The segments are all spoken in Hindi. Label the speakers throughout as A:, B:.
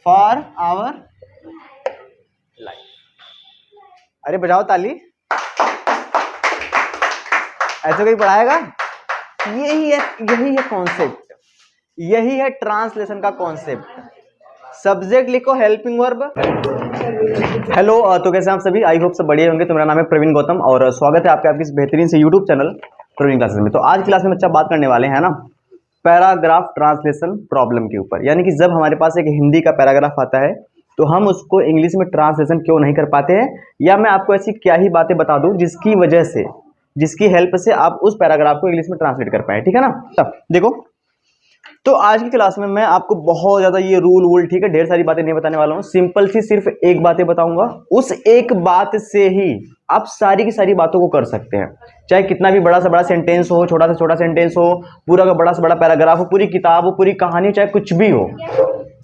A: For our life. अरे बजाओ ताली, ऐसे कोई पढ़ाएगा? यही है कॉन्सेप्ट, यही है ट्रांसलेशन का कॉन्सेप्ट। सब्जेक्ट लिखो हेल्पिंग वर्ब। हेलो, तो कैसे आप सभी? आई होप सब बढ़िया होंगे। तो मेरा नाम है प्रवीण गौतम और स्वागत है आपके इस बेहतरीन से यूट्यूब चैनल प्रवीण क्लासेस में। तो आज क्लास में बच्चा बात करने वाले हैं ना पैराग्राफ ट्रांसलेशन प्रॉब्लम के ऊपर, यानी कि जब हमारे पास एक हिंदी का पैराग्राफ आता है तो हम उसको इंग्लिश में ट्रांसलेशन क्यों नहीं कर पाते हैं, या मैं आपको ऐसी क्या ही बातें बता दूं जिसकी वजह से, जिसकी हेल्प से आप उस पैराग्राफ को इंग्लिश में ट्रांसलेट कर पाए। ठीक है ना? तब देखो, तो आज की क्लास में मैं आपको बहुत ज्यादा ये रूल ठीक है, ढेर सारी बातें नहीं बताने वाला हूँ। सिंपल सी सिर्फ एक बातें बताऊंगा, उस एक बात से ही आप सारी की सारी बातों को कर सकते हैं। चाहे कितना भी बड़ा से बड़ा सेंटेंस हो, छोटा से छोटा सेंटेंस हो, पूरा का बड़ा से बड़ा पैराग्राफ हो, पूरी किताब हो, पूरी कहानी हो, चाहे कुछ भी हो,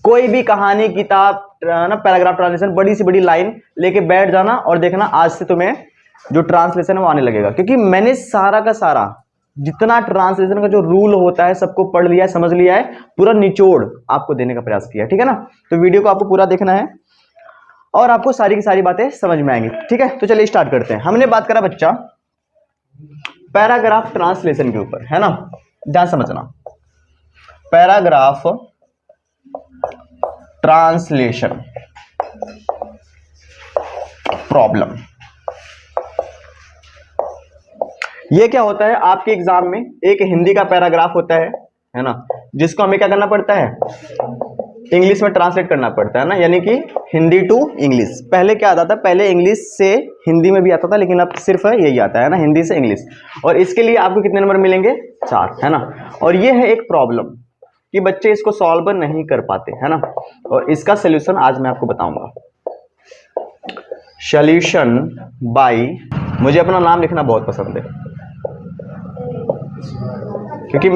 A: कोई भी कहानी, किताब ना, पैराग्राफ ट्रांसलेशन, बड़ी सी बड़ी लाइन लेके बैठ जाना और देखना आज से तुम्हें जो ट्रांसलेशन है वो आने लगेगा। क्योंकि मैंने सारा का सारा जितना ट्रांसलेशन का जो रूल होता है सबको पढ़ लिया है, समझ लिया है, पूरा निचोड़ आपको देने का प्रयास किया है। ठीक है ना? तो वीडियो को आपको पूरा देखना है और आपको सारी की सारी बातें समझ में आएंगी। ठीक है, तो चलिए स्टार्ट करते हैं। हमने बात करा बच्चा पैराग्राफ ट्रांसलेशन के ऊपर, है ना? ध्यान समझना, पैराग्राफ ट्रांसलेशन प्रॉब्लम। ये क्या होता है? आपके एग्जाम में एक हिंदी का पैराग्राफ होता है ना, जिसको हमें क्या करना पड़ता है? इंग्लिश में ट्रांसलेट करना पड़ता है ना, यानी कि हिंदी टू इंग्लिश। पहले क्या आता था? पहले इंग्लिश से हिंदी में भी आता था, लेकिन अब सिर्फ यही आता है ना, हिंदी से इंग्लिश। और इसके लिए आपको कितने नंबर मिलेंगे? 4, है ना? और ये है एक प्रॉब्लम कि बच्चे इसको सॉल्व नहीं कर पाते, है ना? और इसका सोल्यूशन आज मैं आपको बताऊंगा। सॉल्यूशन बाय, मुझे अपना नाम लिखना बहुत पसंद है क्योंकि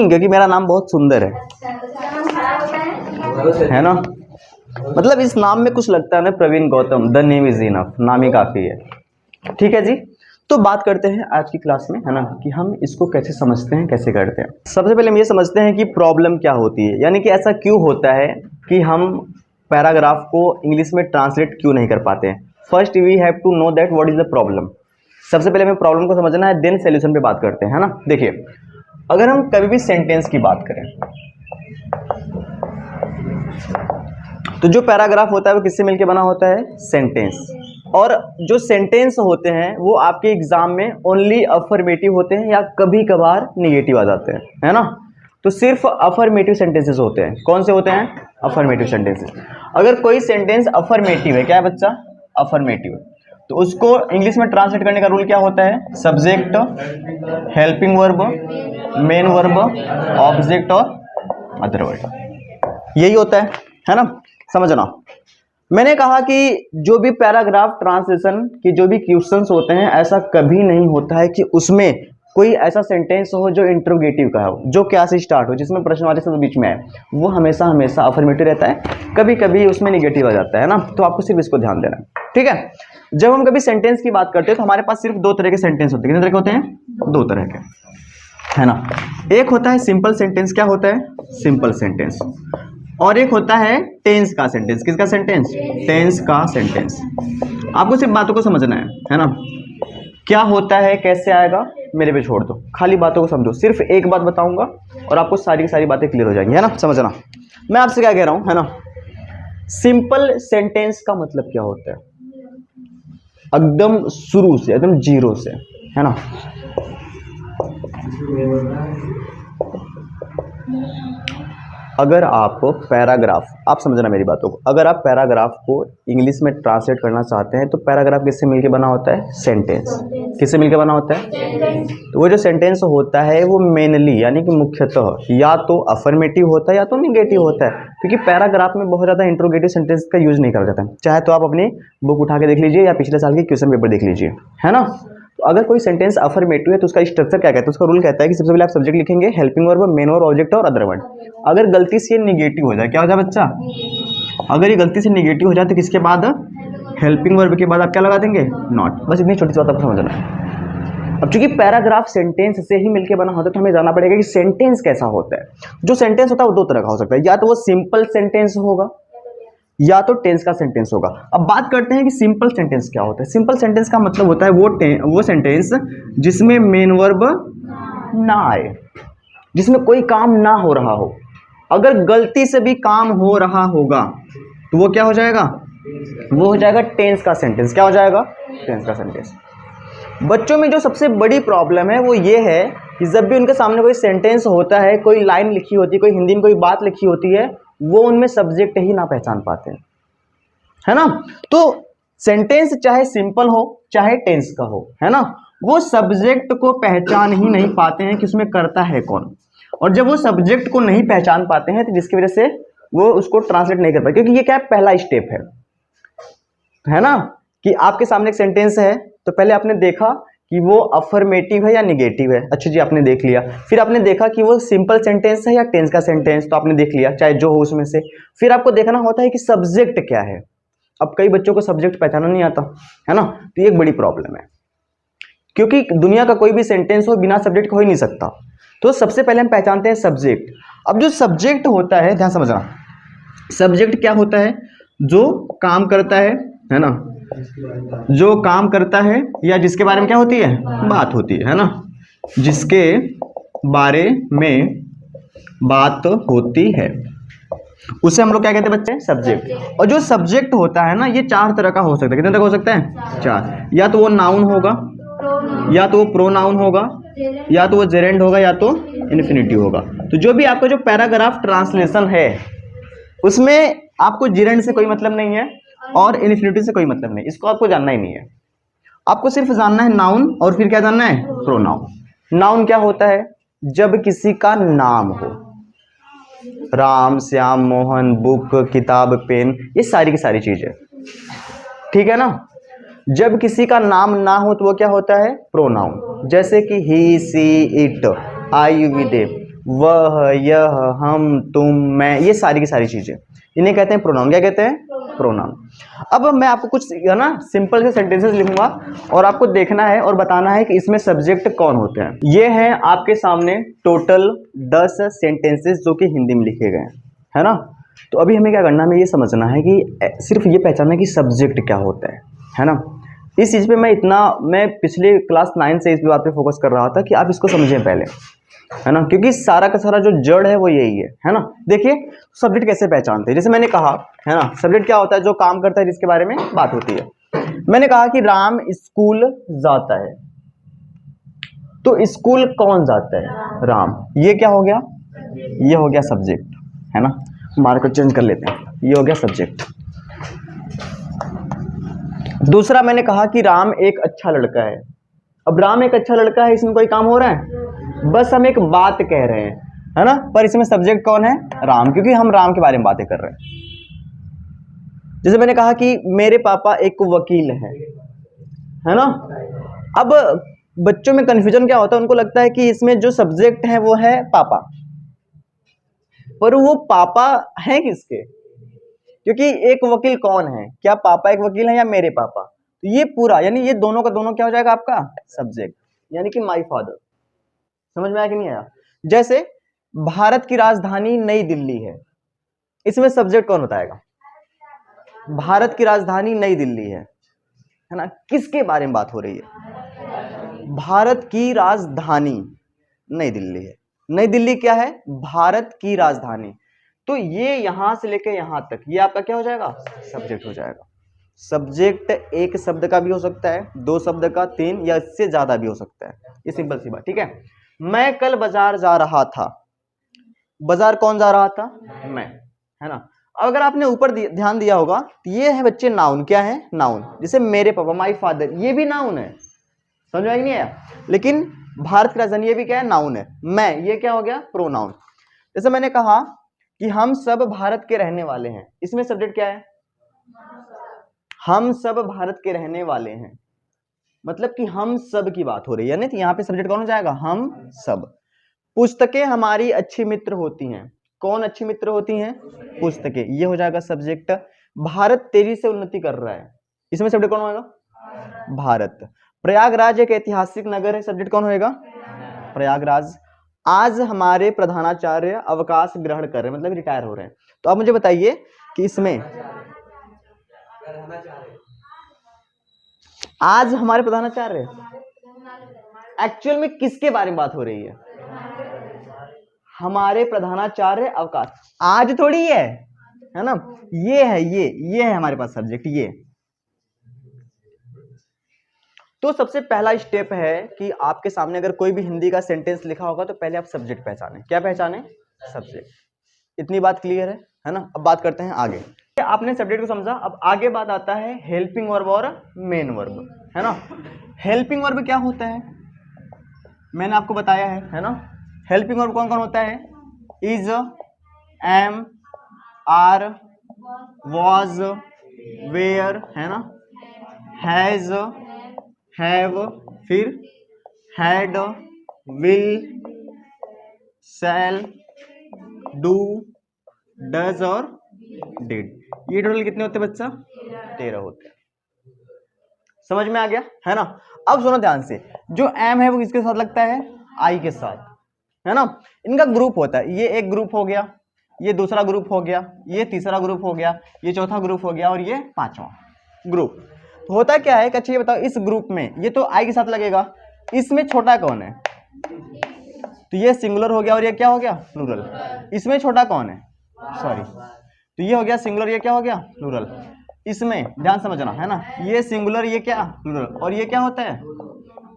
A: क्योंकि मेरा नाम बहुत सुंदर है ना? मतलब इस नाम में कुछ लगता है ना, Praveen Gautam, the name is enough, नाम ही काफी है। ठीक है जी, तो बात करते हैं आज की क्लास में, है ना, कि हम इसको कैसे समझते हैं, कैसे करते हैं। सबसे पहले हम ये समझते हैं कि प्रॉब्लम क्या होती है, यानी कि ऐसा क्यों होता है कि हम पैराग्राफ को इंग्लिश में ट्रांसलेट क्यों नहीं कर पाते हैं। First we have to know that what is the problem. सबसे पहले हमें प्रॉब्लम को समझना है, देन सॉल्यूशन पे बात करते हैं, है ना? देखिए, अगर हम कभी भी सेंटेंस की बात करें तो जो पैराग्राफ होता है वो किससे मिलकर बना होता है? सेंटेंस। और जो सेंटेंस होते हैं वो आपके एग्जाम में ओनली अफर्मेटिव होते हैं या कभी कभार निगेटिव आ जाते हैं, है ना? तो सिर्फ अफर्मेटिव सेंटेंसेस होते हैं। कौन से होते हैं? Affirmative sentences. अगर कोई सेंटेंस अफर्मेटिव है, क्या है बच्चा? अफर्मेटिव, तो उसको इंग्लिश में ट्रांसलेट करने का रूल क्या होता है? Subject, helping verb, main verb, object और अदर वर्ड, यही होता है ना? समझना, मैंने कहा कि जो भी पैराग्राफ ट्रांसलेशन के जो भी क्वेश्चंस होते हैं, ऐसा कभी नहीं होता है कि उसमें कोई ऐसा सेंटेंस हो जो इंट्रोगेटिव का हो, जो क्या से स्टार्ट हो, जिसमें प्रश्नवाची शब्द बीच में आए। वो हमेशा हमेशा अफर्मेटिव रहता है, कभी कभी उसमें निगेटिव आ जाता है ना। तो आपको सिर्फ इसको ध्यान देना है, ठीक है? जब हम कभी सेंटेंस की बात करते हैं तो हमारे पास सिर्फ 2 तरह के सेंटेंस होते हैं। कितने तरह के होते हैं? 2 तरह के, है ना? एक होता है सिंपल सेंटेंस। क्या होता है? Simple sentence. और एक होता है टेंस का सेंटेंस। किसका सेंटेंस? टेंस का सेंटेंस। आपको सिर्फ बातों को समझना है ना? क्या होता है, कैसे आएगा, मेरे पे छोड़ दो, खाली बातों को समझो। सिर्फ एक बात बताऊंगा और आपको सारी की सारी बातें क्लियर हो जाएंगी, है ना? समझना मैं आपसे क्या कह रहा हूं, है ना? सिंपल सेंटेंस का मतलब क्या होता है? एकदम शुरू से, एकदम जीरो से, है ना? अगर आप पैराग्राफ, आप समझना मेरी बातों को, अगर आप पैराग्राफ को इंग्लिश में ट्रांसलेट करना चाहते हैं तो पैराग्राफ किससे मिलके बना होता है? सेंटेंस। किससे मिलके बना होता है? तो वो जो सेंटेंस होता है वो मेनली, यानी कि मुख्यतः या तो अफर्मेटिव होता है या तो निगेटिव होता है। क्योंकि पैराग्राफ में बहुत ज़्यादा इंट्रोगेटिव सेंटेंस का यूज नहीं करा जाता है। चाहे तो आप अपनी बुक उठा के देख लीजिए या पिछले साल के क्वेश्चन पेपर देख लीजिए, है ना? तो अगर कोई सेंटेंस अफर्मेटिव है तो उसका स्ट्रक्चर क्या कहता है? उसका रूल कहता है कि सबसे पहले आप सब्जेक्ट लिखेंगे, helping verb, main verb, object और अदर वर्ड। अगर गलती से निगेटिव हो जाए, क्या हो जाए बच्चा? अगर ये गलती से निगेटिव हो जाए तो किसके बाद? हेल्पिंग वर्ब के बाद आप क्या लगा देंगे? नॉट। बस इतनी छोटी सी बात आपको समझना है। अब चूंकि पैराग्राफ सेंटेंस से ही मिलके बना होता है तो हमें जानना पड़ेगा कि सेंटेंस कैसा होता है। जो सेंटेंस होता है वो दो तरह का हो सकता है, या तो वो सिंपल सेंटेंस होगा या तो टेंस का सेंटेंस होगा। अब बात करते हैं कि सिंपल सेंटेंस क्या होता है। सिंपल सेंटेंस का मतलब होता है वो सेंटेंस जिसमें मेन वर्ब ना आए, जिसमें कोई काम ना हो रहा हो। अगर गलती से भी काम हो रहा होगा तो वो क्या हो जाएगा, वो हो जाएगा टेंस का सेंटेंस। क्या हो जाएगा, टेंस का सेंटेंस। बच्चों में जो सबसे बड़ी प्रॉब्लम है वो ये है कि जब भी उनके सामने कोई सेंटेंस होता है, कोई लाइन लिखी होती है, कोई हिंदी में कोई बात लिखी होती है, वो उनमें सब्जेक्ट ही ना पहचान पाते हैं, है ना। तो सेंटेंस चाहे सिंपल हो चाहे टेंस का हो, है ना, वो सब्जेक्ट को पहचान ही नहीं पाते हैं कि उसमें करता है कौन। और जब वो सब्जेक्ट को नहीं पहचान पाते हैं तो जिसकी वजह से वो उसको ट्रांसलेट नहीं कर पाते, क्योंकि ये क्या है, पहला स्टेप है ना, कि आपके सामने एक सेंटेंस है तो पहले आपने देखा कि वो अफर्मेटिव है या निगेटिव है। अच्छा जी, आपने देख लिया। फिर आपने देखा कि वो सिंपल सेंटेंस है या टेंस का सेंटेंस, तो आपने देख लिया, चाहे जो हो उसमें से। फिर आपको देखना होता है कि सब्जेक्ट क्या है। अब कई बच्चों को सब्जेक्ट पहचानना नहीं आता, है ना, तो ये एक बड़ी प्रॉब्लम है, क्योंकि दुनिया का कोई भी सेंटेंस हो बिना सब्जेक्ट का हो ही नहीं सकता। तो सबसे पहले हम पहचानते हैं सब्जेक्ट। अब जो सब्जेक्ट होता है, ध्यान समझना, सब्जेक्ट क्या होता है, जो काम करता है ना, जो काम करता है या जिसके बारे में क्या होती है, बात होती है ना, जिसके बारे में बात होती है, उसे हम लोग क्या कहते हैं बच्चे, सब्जेक्ट। और जो सब्जेक्ट होता है ना, ये चार तरह का हो सकता है। कितने तरह का हो सकता है, चार। या तो वो नाउन होगा, या तो वो प्रोनाउन होगा, या तो वो जेरेंड होगा, या तो इन्फिनिटिव होगा। तो जो भी आपका जो पैराग्राफ ट्रांसलेशन है उसमें आपको जेरेंड से कोई मतलब नहीं है और इन्फिनिटिव से कोई मतलब नहीं, इसको आपको जानना ही नहीं है। आपको सिर्फ जानना है नाउन, और फिर क्या जानना है, प्रोनाउन। नाउन क्या होता है, जब किसी का नाम हो, राम, श्याम, मोहन, बुक, किताब, पेन, ये सारी की सारी चीजें, ठीक है ना। जब किसी का नाम ना हो तो वो क्या होता है, प्रोनाउन। जैसे कि ही, सी, इट, आई, वी, दे, वह, यह, हम, तुम, मैं, ये सारी की सारी चीजें, इन्हें कहते हैं प्रोनाउन। क्या कहते हैं, प्रोनाउन। अब मैं आपको कुछ है ना सिंपल से सेंटेंसेस लिखूंगा और आपको देखना है और बताना है कि इसमें सब्जेक्ट कौन होते हैं। ये हैं आपके सामने टोटल 10 सेंटेंसेस जो कि हिंदी में लिखे गए हैं, है ना। तो अभी हमें क्या करना है, हमें ये समझना है कि सिर्फ ये पहचानना है कि सब्जेक्ट क्या होता है ना। इस चीज़ पे मैं पिछले क्लास 9 से इस बात पे फोकस कर रहा था कि आप इसको समझें पहले, है ना, क्योंकि सारा का सारा जो जड़ है वो यही है ना। देखिए सब्जेक्ट कैसे पहचानते हैं, जैसे मैंने कहा, है ना, सब्जेक्ट क्या होता है, जो काम करता है, जिसके बारे में बात होती है। मैंने कहा कि राम स्कूल जाता है, तो स्कूल कौन जाता है, राम। ये क्या हो गया, ये हो गया सब्जेक्ट, है ना। मार्कर चेंज कर लेते हैं, ये हो गया सब्जेक्ट। दूसरा मैंने कहा कि राम एक अच्छा लड़का है। अब राम एक अच्छा लड़का है, इसमें कोई काम हो रहा है, बस हम एक बात कह रहे हैं, है ना, पर इसमें सब्जेक्ट कौन है, राम, क्योंकि हम राम के बारे में बातें कर रहे हैं। जैसे मैंने कहा कि मेरे पापा एक वकील है ना। अब बच्चों में कंफ्यूजन क्या होता है, उनको लगता है कि इसमें जो सब्जेक्ट है वो है पापा, पर वो पापा है किसके, क्योंकि एक वकील कौन है, क्या पापा एक वकील है या मेरे पापा। तो ये पूरा यानी ये दोनों का दोनों क्या हो जाएगा आपका सब्जेक्ट, यानी कि माय फादर। समझ में आया कि नहीं आया। जैसे भारत की राजधानी नई दिल्ली है, इसमें सब्जेक्ट कौन बताएगा, भारत की राजधानी नई दिल्ली है ना, किसके बारे में बात हो रही है, भारत की राजधानी नई दिल्ली है। नई दिल्ली क्या है, भारत की राजधानी। तो ये यहां से लेके यहां तक ये आपका क्या हो जाएगा, सब्जेक्ट हो जाएगा। सब्जेक्ट एक शब्द का भी हो सकता है, दो शब्द का, तीन या इससे ज्यादा भी हो सकता है, ये सिंपल सी बात, ठीक है। मैं कल बाजार जा रहा था, बाजार कौन जा रहा था, मैं, है ना। अब अगर आपने ऊपर ध्यान दिया होगा तो ये है बच्चे नाउन, क्या है, नाउन। जैसे मेरे पापा, माय फादर, ये भी नाउन है, समझ में आया कि नहीं आया। लेकिन भारत की राजधानी ये भी क्या है, नाउन है। मैं, ये क्या हो गया, प्रोनाउन। जैसे मैंने कहा कि हम सब भारत के रहने वाले हैं, इसमें सब्जेक्ट क्या है, हम सब भारत के रहने वाले हैं, मतलब कि हम सब की बात हो रही है, तो यहाँ पे सब्जेक्ट कौन हो जाएगा, हम सब। पुस्तकें हमारी अच्छी मित्र होती हैं, कौन अच्छी मित्र होती हैं, पुस्तकें, ये हो जाएगा सब्जेक्ट। भारत तेजी से उन्नति कर रहा है, इसमें सब्जेक्ट कौन होगा, भारत। प्रयागराज एक ऐतिहासिक नगर है, सब्जेक्ट कौन होएगा? प्रयागराज। आज हमारे प्रधानाचार्य अवकाश ग्रहण कर रहे हैं, मतलब रिटायर हो रहे हैं। तो आप मुझे बताइए कि इसमें आज हमारे प्रधानाचार्य एक्चुअल में किसके बारे में बात हो रही है? हमारे प्रधानाचार्य अवकाश। आज थोड़ी है ना, ये है, ये है हमारे पास सब्जेक्ट ये। तो सबसे पहला स्टेप है कि आपके सामने अगर कोई भी हिंदी का सेंटेंस लिखा होगा तो पहले आप सब्जेक्ट पहचानें। क्या पहचानें? सब्जेक्ट। इतनी बात क्लियर है ना? अब बात करते हैं आगे। आपने सब्जेक्ट को समझा, अब आगे बात आता है हेल्पिंग वर्ब और मेन वर्ब, है ना। हेल्पिंग वर्ब क्या होता है मैंने आपको बताया है ना। हेल्पिंग वर्ब कौन कौन होता है? Is, am, are, was, were, है ना, हैज, हैव, फिर had, will, shall, do, does और डिड। ये टोटल कितने होते हैं बच्चा? 13 होते हैं। समझ में आ गया है ना। अब सुनो ध्यान से, जो एम है वो किसके साथ लगता है? आई के साथ, है ना। इनका ग्रुप होता है, ये एक ग्रुप हो गया, ये दूसरा ग्रुप हो गया, ये तीसरा ग्रुप हो गया, ये चौथा ग्रुप हो गया और ये पांचवा ग्रुप। तो होता क्या है? अच्छा ये बताओ, इस ग्रुप में ये तो आई के साथ लगेगा, इसमें छोटा कौन है? तो ये सिंगुलर हो गया और ये क्या हो गया? प्लूरल। इसमें छोटा कौन है? सॉरी, तो ये हो गया सिंगुलर, ये क्या हो गया? प्लूरल। इसमें ध्यान समझना है ना, ये सिंगुलर, ये क्या? प्लूरल। और ये क्या होता है?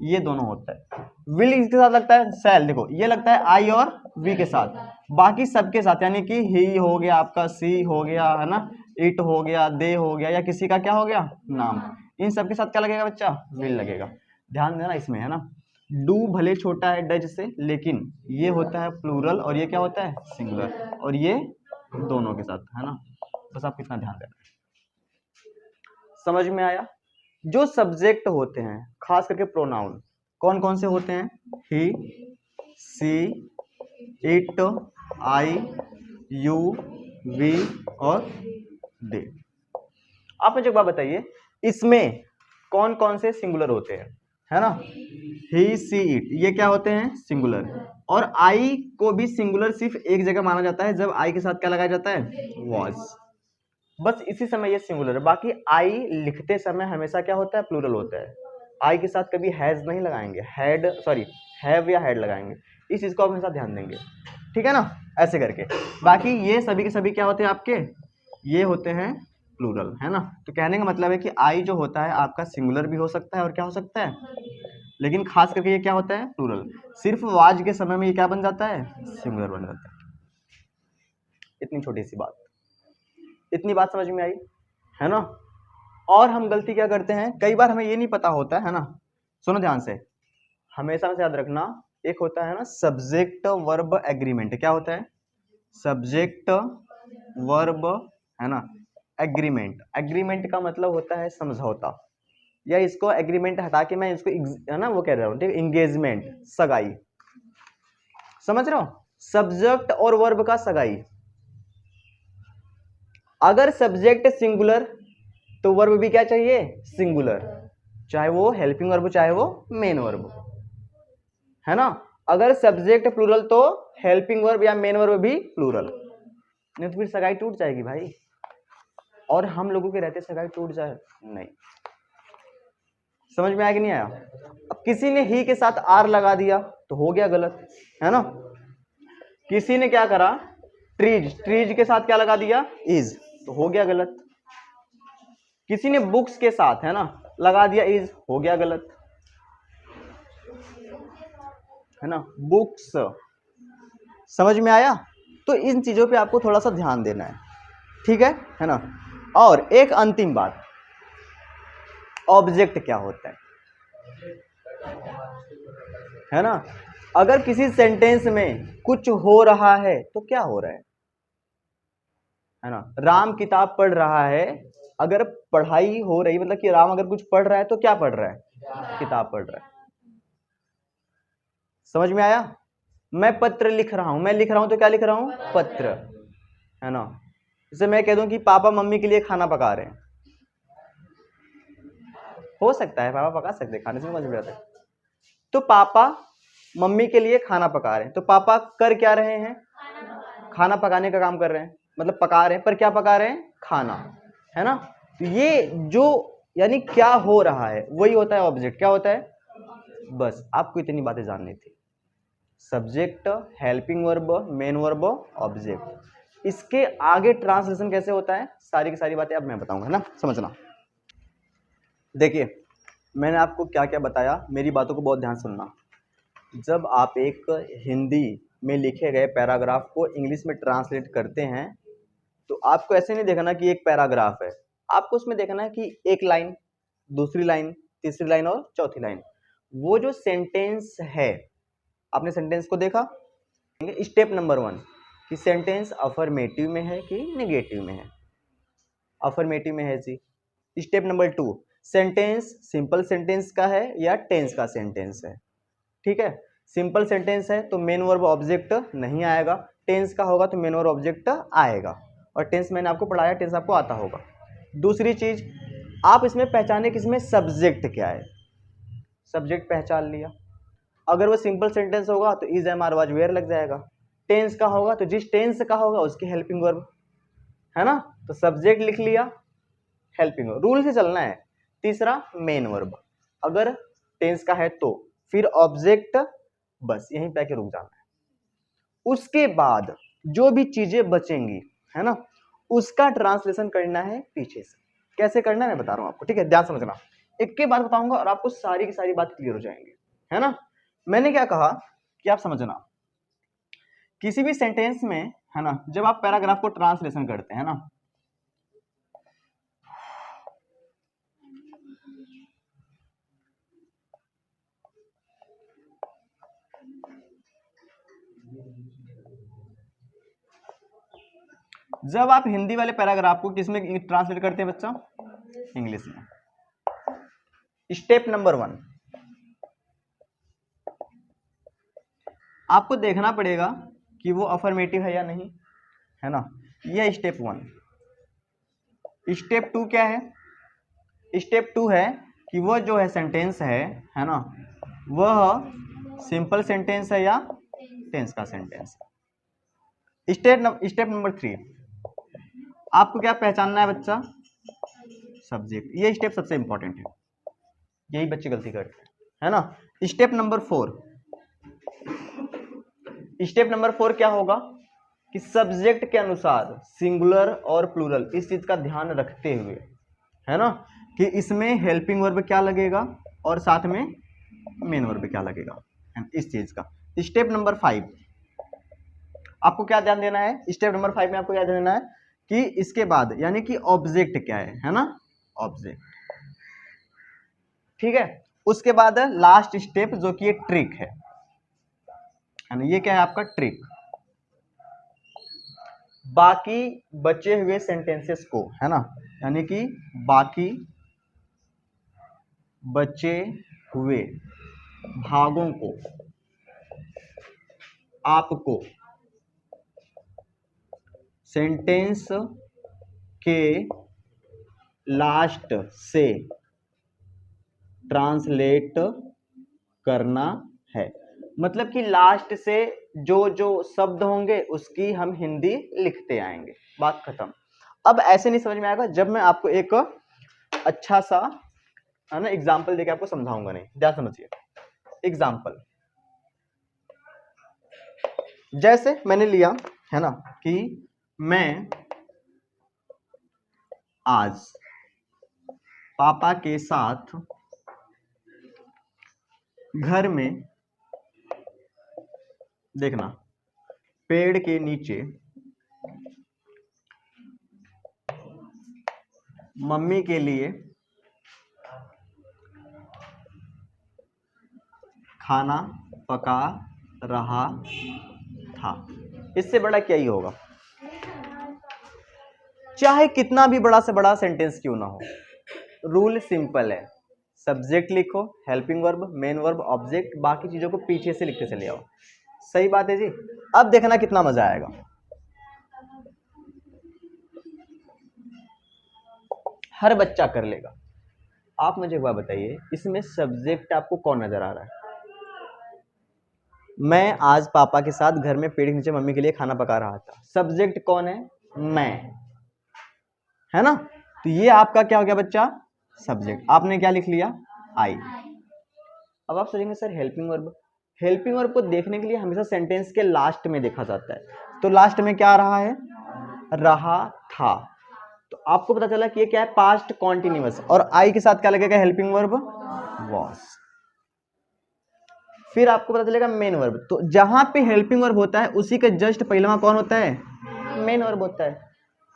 A: ये दोनों होता है। विल इसके साथ लगता है, शैल देखो ये लगता है आई और वी के साथ, बाकी सबके साथ, यानी कि ही हो गया आपका, सी हो गया, है ना, इट हो गया, दे हो गया, या किसी का क्या हो गया? नाम। इन सबके साथ क्या लगेगा बच्चा? विल लगेगा। ध्यान देना इसमें, है ना। डू भले छोटा है डज से, लेकिन ये होता है प्लूरल और ये क्या होता है? सिंगुलर, और ये दोनों के साथ, है ना। बस आप कितना ध्यान देना। समझ में आया? जो सब्जेक्ट होते हैं खास करके प्रोनाउन कौन कौन से होते हैं? ही, सी, इट, आई, यू, वी और दे। आप मुझे एक बात बताइए, इसमें कौन कौन से सिंगुलर होते हैं? है ना, ही, सी, इट, ये क्या होते हैं? सिंगुलर। और आई को भी सिंगुलर सिर्फ एक जगह माना जाता है, जब आई के साथ क्या लगाया जाता है? वॉज। बस इसी समय ये सिंगुलर है, बाकी आई लिखते समय हमेशा क्या होता है? प्लूरल होता है। आई के साथ कभी हैज नहीं लगाएंगे, हैड, सॉरी, हैव या हैड लगाएंगे। इस चीज को आप हमेशा ध्यान देंगे, ठीक है ना, ऐसे करके। बाकी ये सभी के सभी क्या होते हैं आपके? ये होते हैं प्लूरल, है ना। तो कहने का मतलब है कि आई जो होता है आपका सिंगुलर भी हो सकता है और क्या हो सकता है, लेकिन खास करके ये क्या होता है? प्लूरल। सिर्फ वाज के समय में ये क्या बन जाता है? सिंगुलर बन जाता है। इतनी छोटी सी बात, इतनी बात समझ में आई, है ना। और हम गलती क्या करते हैं, कई बार हमें ये नहीं पता होता है ना। सुनो ध्यान से, हमेशा से याद रखना, एक होता है ना सब्जेक्ट वर्ब एग्रीमेंट। क्या होता है? सब्जेक्ट वर्ब, है ना, एग्रीमेंट। एग्रीमेंट का मतलब होता है समझौता, या इसको एग्रीमेंट हटा के मैं इसको है ना वो कह रहा हूँ, ठीक है, इंगेजमेंट, सगाई। समझ रहे हो? सब्जेक्ट और वर्ब का सगाई। अगर सब्जेक्ट सिंगुलर तो वर्ब भी क्या चाहिए? सिंगुलर, चाहे वो हेल्पिंग वर्ब चाहे वो मेन वर्ब, है ना। अगर सब्जेक्ट प्लूरल तो हेल्पिंग वर्ब या मेन वर्ब भी प्लूरल, नहीं तो फिर सगाई टूट जाएगी भाई। और हम लोगों के रहते सगाई टूट जाए नहीं। समझ में आया कि नहीं आया? अब किसी ने ही के साथ आर लगा दिया तो हो गया गलत, है ना। किसी ने क्या करा, ट्रीज, ट्रीज के साथ क्या लगा दिया? इज, तो हो गया गलत। किसी ने बुक्स के साथ, है ना, लगा दिया इज, हो गया गलत, है ना, बुक्स। समझ में आया? तो इन चीजों पे आपको थोड़ा सा ध्यान देना है, ठीक है ना। और एक अंतिम बात, ऑब्जेक्ट क्या होता है ना। अगर किसी सेंटेंस में कुछ हो रहा है तो क्या हो रहा है ना। राम किताब पढ़ रहा है, अगर पढ़ाई हो रही मतलब कि राम अगर कुछ पढ़ रहा है तो क्या पढ़ रहा है? किताब पढ़ रहा है। समझ में आया? मैं पत्र लिख रहा हूं, मैं लिख रहा हूं तो क्या लिख रहा हूं? पत्र, है ना। जैसे मैं कह दूं कि पापा मम्मी के लिए खाना पका रहे हैं, हो सकता है, पापा पका सकते, खाने से मजबूर रहता है। तो पापा मम्मी के लिए खाना पका रहे हैं, तो पापा कर क्या रहे हैं, खाना पकाने का काम कर रहे हैं, मतलब पका रहे हैं, पर क्या पका रहे हैं, खाना, है ना। तो ये जो यानी क्या हो रहा है वही होता है ऑब्जेक्ट। क्या होता है, बस आपको इतनी बातें जाननी थी। Subject, helping verb, main verb, object. इसके आगे ट्रांसलेशन कैसे होता है, सारी की सारी बातें अब मैं बताऊंगा, है ना, समझना। देखिए मैंने आपको क्या क्या बताया, मेरी बातों को बहुत ध्यान सुनना। जब आप एक हिंदी में लिखे गए पैराग्राफ को इंग्लिश में ट्रांसलेट करते हैं तो आपको ऐसे नहीं देखना कि एक पैराग्राफ है, आपको उसमें देखना है कि एक लाइन, दूसरी लाइन, तीसरी लाइन और चौथी लाइन, वो जो सेंटेंस है, आपने सेंटेंस को देखा। स्टेप नंबर 1 कि सेंटेंस अफर्मेटिव में है कि नेगेटिव में है, अफर्मेटिव में है जी। Step number 2 sentence simple sentence का है या टेंस का सेंटेंस है। ठीक है, सिंपल सेंटेंस है तो मेन वर्ब ऑब्जेक्ट नहीं आएगा, टेंस का होगा तो मेन वर्ब ऑब्जेक्ट आएगा, और टेंस मैंने आपको पढ़ाया, टेंस आपको आता होगा। दूसरी चीज आप इसमें पहचाने कि इसमें सब्जेक्ट क्या है, सब्जेक्ट पहचान लिया। अगर वो सिंपल सेंटेंस होगा तो is, am, are, was, were लग जाएगा। टेंस का होगा तो जिस टेंस का होगा उसकी हेल्पिंग वर्ब, है ना। तो सब्जेक्ट लिख लिया, हेल्पिंग वर्ब, रूल से चलना है। तीसरा मेन वर्ब, अगर टेंस का है तो फिर ऑब्जेक्ट, बस यहीं पे आके रुक जाना है। उसके बाद जो भी चीजें बचेंगी, है ना, उसका ट्रांसलेशन करना है पीछे से। कैसे करना है मैं बता रहा हूं आपको, ठीक है, ध्यान समझना। एक के बाद बताऊंगा और आपको सारी की सारी बात क्लियर हो जाएंगी, है ना। मैंने क्या कहा कि आप समझना, किसी भी सेंटेंस में, है ना, जब आप पैराग्राफ को ट्रांसलेशन करते हैं ना, जब आप हिंदी वाले पैराग्राफ को किस में ट्रांसलेट करते हैं बच्चा, इंग्लिश में। स्टेप नंबर 1 आपको देखना पड़ेगा कि वो अफर्मेटिव है या नहीं, है ना, यह स्टेप 1। स्टेप 2 क्या है, स्टेप 2 है कि वो जो है सेंटेंस है ना, वह सिंपल सेंटेंस है या टेंस का सेंटेंस। स्टेप नंबर 3 आपको क्या पहचानना है बच्चा, सब्जेक्ट। ये स्टेप सबसे इंपॉर्टेंट है, यही बच्चे गलती करते हैं, है ना। स्टेप नंबर 4 क्या होगा कि सब्जेक्ट के अनुसार सिंगुलर और प्लूरल, इस चीज का ध्यान रखते हुए, है ना, कि इसमें हेल्पिंग वर्ब क्या लगेगा और साथ में मेन वर्ब क्या लगेगा, इस चीज का। स्टेप नंबर 5 आपको क्या ध्यान देना है, स्टेप नंबर 5 में आपको क्या ध्यान देना है कि इसके बाद यानी कि ऑब्जेक्ट क्या है ना, ऑब्जेक्ट। ठीक है, उसके बाद लास्ट स्टेप जो कि एक ट्रिक है ना, ये क्या है आपका ट्रिक। बाकी बचे हुए सेंटेंसेस को, है ना, यानी कि बाकी बचे हुए भागों को आपको सेंटेंस के लास्ट से ट्रांसलेट करना है। मतलब कि लास्ट से जो जो शब्द होंगे उसकी हम हिंदी लिखते आएंगे, बात खत्म। अब ऐसे नहीं समझ में आएगा जब मैं आपको एक अच्छा सा, है ना, एग्जाम्पल देके आपको समझाऊंगा नहीं, ध्यान समझिए। एग्जाम्पल जैसे मैंने लिया, है ना, कि मैं आज पापा के साथ घर में, देखना, पेड़ के नीचे मम्मी के लिए खाना पका रहा था। इससे बड़ा क्या ही होगा, चाहे कितना भी बड़ा से बड़ा सेंटेंस क्यों ना हो, रूल सिंपल है। सब्जेक्ट लिखो, helping verb, main verb, object, बाकी चीजों को पीछे से लिखते चले आओ। सही बात है जी। अब देखना कितना मजा आएगा। हर बच्चा कर लेगा। आप मुझे एक बात बताइए, इसमें सब्जेक्ट आपको कौन नजर आ रहा है? मैं आज पापा के साथ घर में पेड़ के नीचे मम्मी के लिए खाना पका रहा था। सब्जेक्ट कौन है? मैं, है ना? तो ये आपका क्या हो गया बच्चा? सब्जेक्ट। आपने क्या लिख लिया? आई। अब आप सोचेंगे sir helping verb, helping verb को देखने के लिए हमेशा सेंटेंस के लास्ट में देखा जाता है। तो लास्ट में क्या आ रहा है? रहा था। तो आपको पता चला कि ये क्या है? Past continuous. और आई के साथ क्या लगेगा? Helping verb was. फिर आपको पता चलेगा मेन वर्ब। तो जहां पे हेल्पिंग वर्ब होता है उसी के जस्ट पहले कौन होता है? मेन वर्ब होता है।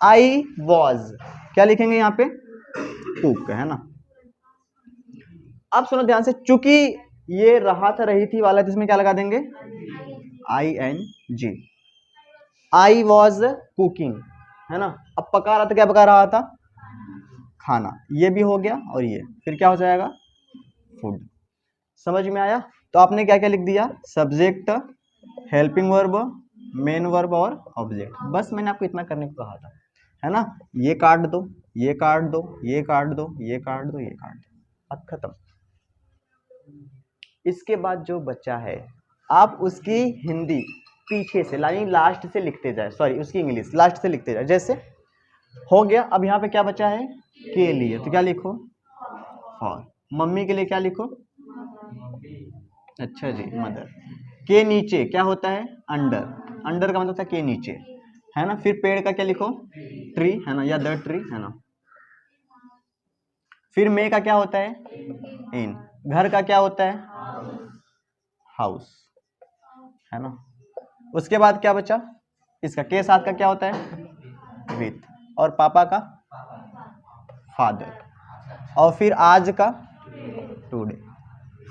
A: आई वॉज क्या लिखेंगे यहाँ पे? कुक, है ना? अब सुनो ध्यान से, चूंकि ये रहा था रही थी वाला, इसमें क्या लगा देंगे? I N G. I was cooking, है ना? अब पका रहा था, क्या पका रहा था? खाना। ये भी हो गया और ये फिर क्या हो जाएगा? फूड। समझ में आया? तो आपने क्या क्या लिख दिया? Subject, helping verb, main verb और ऑब्जेक्ट। बस मैंने आपको इतना करने को कहा था, है ना? ये काट दो, ये काट दो, ये काट दो, ये काट दो, ये काट दो, अब खत्म। इसके बाद जो बच्चा है आप उसकी हिंदी पीछे से यानी लास्ट से लिखते जाए, सॉरी उसकी इंग्लिश लास्ट से लिखते जाए। जैसे हो गया, अब यहाँ पे क्या बचा है? के लिए, तो क्या लिखो? फॉर। मम्मी के लिए क्या लिखो? अच्छा जी, मदर। के नीचे क्या होता है? अंडर। अंडर का मतलब होता है के नीचे, है ना? फिर पेड़ का क्या लिखो? ट्री, है ना? या द ट्री, है ना? फिर मे का क्या होता है? इन। घर का क्या होता है? हाउस, है ना? उसके बाद क्या बचा? इसका के साथ का क्या होता है? विथ। और पापा का? फादर। और फिर आज का? टुडे।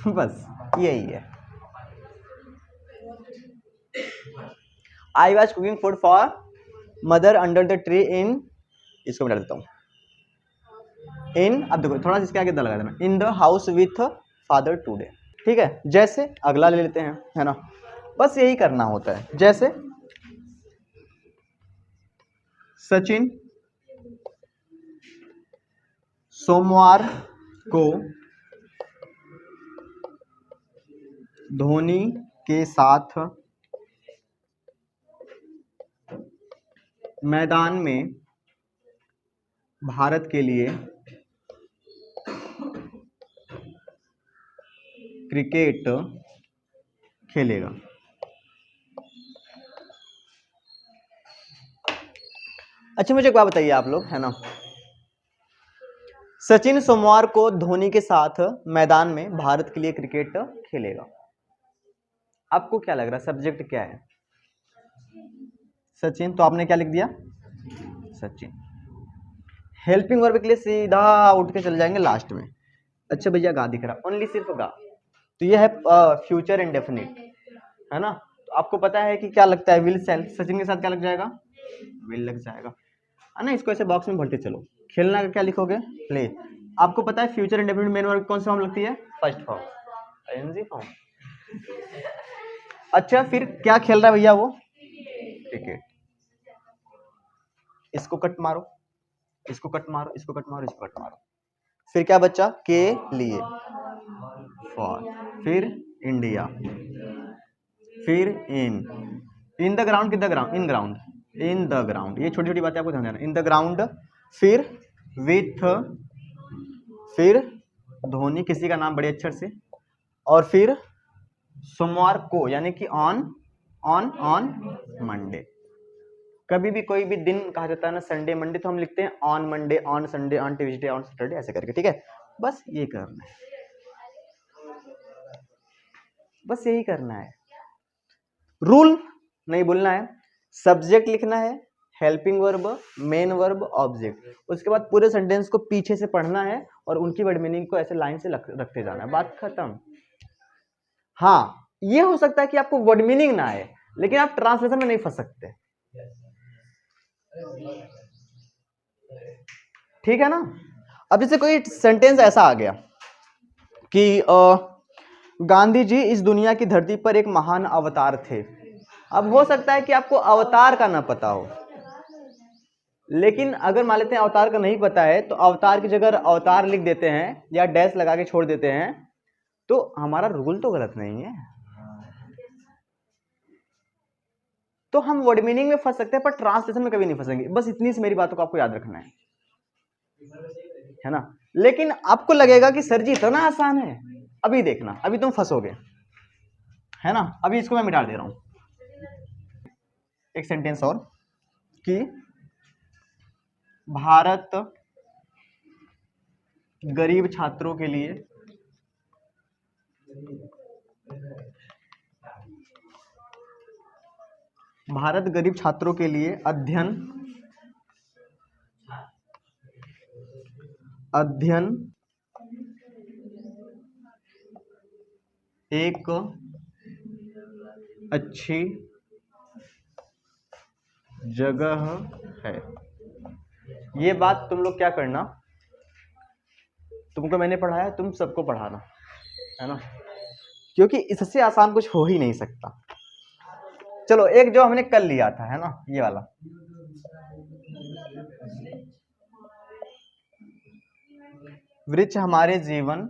A: बस यही है। आई was cooking food for mother under the tree in, इसको मिटा देता हूँ, इन, अब देखो थोड़ा सा इसके आगे द लगा देना, in the house with father today. ठीक है? जैसे अगला ले लेते हैं, है ना? बस यही करना होता है। जैसे सचिन सोमवार को धोनी के साथ मैदान में भारत के लिए क्रिकेट खेलेगा। अच्छा मुझे एक बात बताइए आप लोग, है ना? सचिन सोमवार को धोनी के साथ मैदान में भारत के लिए क्रिकेट खेलेगा। आपको क्या लग रहा है सब्जेक्ट क्या है? सचिन। तो आपने क्या लिख दिया? सचिन। हेल्पिंग वर्ब के लिए सीधा उठ के चले जाएंगे लास्ट में। अच्छा भैया गा दिख रहा, ओनली सिर्फ गा। तो ये है फ्यूचर इंडेफिनिट, है ना? तो आपको पता है कि क्या लगता है? Will sell. सचिन के साथ क्या लग जाएगा? विल लग जाएगा, है ना? इसको ऐसे बॉक्स में भरते चलो। खेलना का क्या लिखोगे? प्ले। आपको पता है फ्यूचर इंडेफिनिट मेन वर्ब कौन सा फॉर्म लगती है? First form, ING form. अच्छा फिर क्या खेल रहा है भैया? वो क्रिकेट। इसको कट मारो, इसको कट मारो, इसको कट मारो, इसको कट मारो। फिर क्या बच्चा? के लिए, फॉर। फिर इंडिया, फिर इन द ग्राउंड, किधर ground? In ground, in the ground. ये छोटी छोटी बातें आपको ध्यान देना। इन द ग्राउंड, फिर विथ, फिर धोनी किसी का नाम बड़े अक्षर से, और फिर सोमवार को यानी कि ऑन, ऑन मंडे। कभी भी कोई भी दिन कहा जाता है ना, संडे मंडे, तो हम लिखते हैं on Monday, on Sunday, on Tuesday, on Saturday, ऐसे करके। ठीक है? बस ये करना है, बस यही करना है। रूल नहीं भूलना है। सब्जेक्ट लिखना है, helping verb, main verb, object. उसके बाद पूरे सेंटेंस को पीछे से पढ़ना है और उनकी वर्ड मीनिंग को ऐसे लाइन से रखते जाना है। बात खत्म। हाँ ये हो सकता है कि आपको वर्ड मीनिंग ना आए, लेकिन आप ट्रांसलेशन में नहीं फंस सकते। ठीक है ना? अब जैसे कोई सेंटेंस ऐसा आ गया कि गांधी जी इस दुनिया की धरती पर एक महान अवतार थे। अब हो सकता है कि आपको अवतार का ना पता हो, लेकिन अगर मान लेते हैं अवतार का नहीं पता है तो अवतार की जगह अवतार लिख देते हैं या डैश लगा के छोड़ देते हैं, तो हमारा रूल तो गलत नहीं है। तो हम वर्ड मीनिंग में फंस सकते हैं पर ट्रांसलेशन में कभी नहीं फंसेंगे। बस इतनी सी मेरी बातों को आपको याद रखना है ना। लेकिन आपको लगेगा कि सर जी इतना आसान है, अभी देखना, अभी तुम फंसोगे, है ना। अभी इसको मैं मिटा दे रहा हूं, एक सेंटेंस और, कि भारत गरीब छात्रों के लिए अध्ययन एक अच्छी जगह है। ये बात तुम लोग क्या करना, तुमको मैंने पढ़ाया, तुम सबको पढ़ाना, है ना, क्योंकि इससे आसान कुछ हो ही नहीं सकता। चलो एक जो हमने कल लिया था, है ना, ये वाला, वृक्ष हमारे जीवन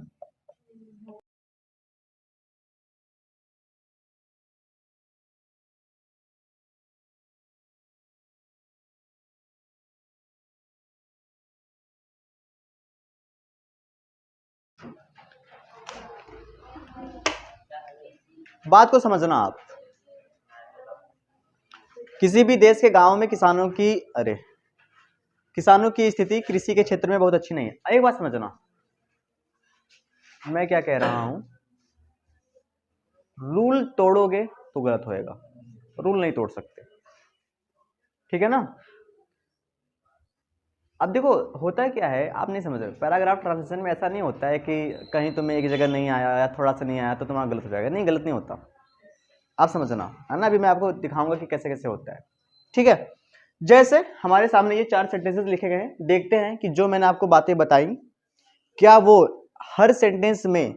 A: बात को समझना आप। किसी भी देश के गांव में किसानों की स्थिति कृषि के क्षेत्र में बहुत अच्छी नहीं है। एक बात समझना, मैं क्या कह रहा हूं, रूल तोड़ोगे तो गलत होएगा, रूल नहीं तोड़ सकते, ठीक है ना। अब देखो होता है क्या है, आप नहीं समझ रहे, पैराग्राफ ट्रांसलेशन में ऐसा नहीं होता है कि कहीं तुम्हें एक जगह नहीं आया या थोड़ा सा नहीं आया तो तुम्हारा गलत हो जाएगा, नहीं, गलत नहीं होता, आप समझना, है ना। अभी मैं आपको दिखाऊंगा कि कैसे कैसे होता है, ठीक है। जैसे हमारे सामने ये 4 सेंटेंसेस लिखे गए हैं, देखते हैं कि जो मैंने आपको बातें बताई क्या वो हर सेंटेंस में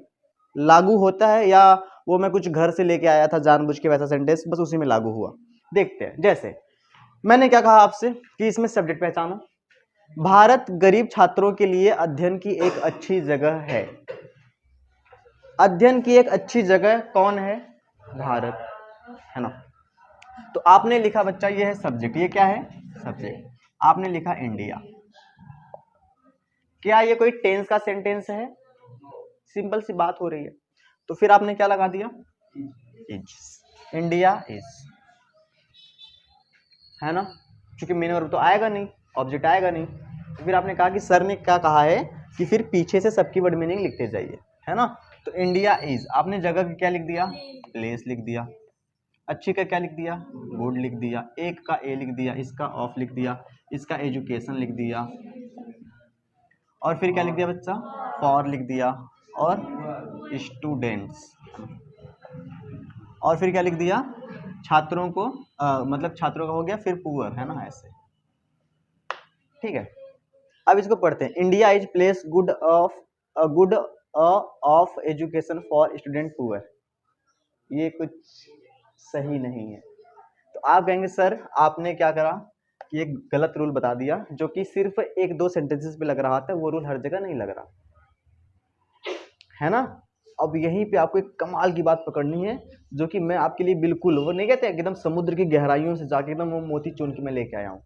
A: लागू होता है या वो मैं कुछ घर से लेके आया था जानबूझ के वैसा सेंटेंस बस उसी में लागू हुआ। देखते हैं। जैसे मैंने क्या कहा आपसे कि इसमें सब्जेक्ट पहचानो, भारत गरीब छात्रों के लिए अध्ययन की एक अच्छी जगह है। अध्ययन की एक अच्छी जगह कौन है, भारत, है ना। तो आपने लिखा बच्चा ये है सब्जेक्ट, ये क्या है सब्जेक्ट, आपने लिखा इंडिया। क्या ये कोई टेंस का सेंटेंस है, सिंपल सी बात हो रही है, तो फिर आपने क्या लगा दिया, इज, इंडिया इज, है ना, क्योंकि मेन वर्ब तो आएगा नहीं, ऑब्जेक्ट आएगा नहीं, तो फिर आपने कहा कि सर ने क्या कहा है कि फिर पीछे से सबकी वर्ड मीनिंग लिखते जाइए, है ना। तो इंडिया इज, आपने जगह का क्या लिख दिया, प्लेस लिख दिया, अच्छी का क्या लिख दिया, गुड लिख दिया, एक का ए लिख दिया, इसका ऑफ लिख दिया, इसका एजुकेशन लिख दिया, और फिर क्या लिख दिया बच्चा, फॉर लिख दिया, और स्टूडेंट्स, और फिर क्या लिख दिया, छात्रों को मतलब छात्रों का हो गया, फिर पुअर, है ना, ऐसे, ठीक है। अब इसको पढ़ते हैं, India is place good of education for student poor. ये कुछ सही नहीं है, तो आप कहेंगे सर आपने क्या करा कि एक गलत रूल बता दिया जो कि सिर्फ 1-2 सेंटेंसेस पे लग रहा था, वो रूल हर जगह नहीं लग रहा, है ना। अब यहीं पे आपको एक कमाल की बात पकड़नी है जो कि मैं आपके लिए बिल्कुल, वो नहीं कहते एकदम समुद्र की गहराइयों से जाके एकदम वो मोती चुन के मैं लेके आया हूँ।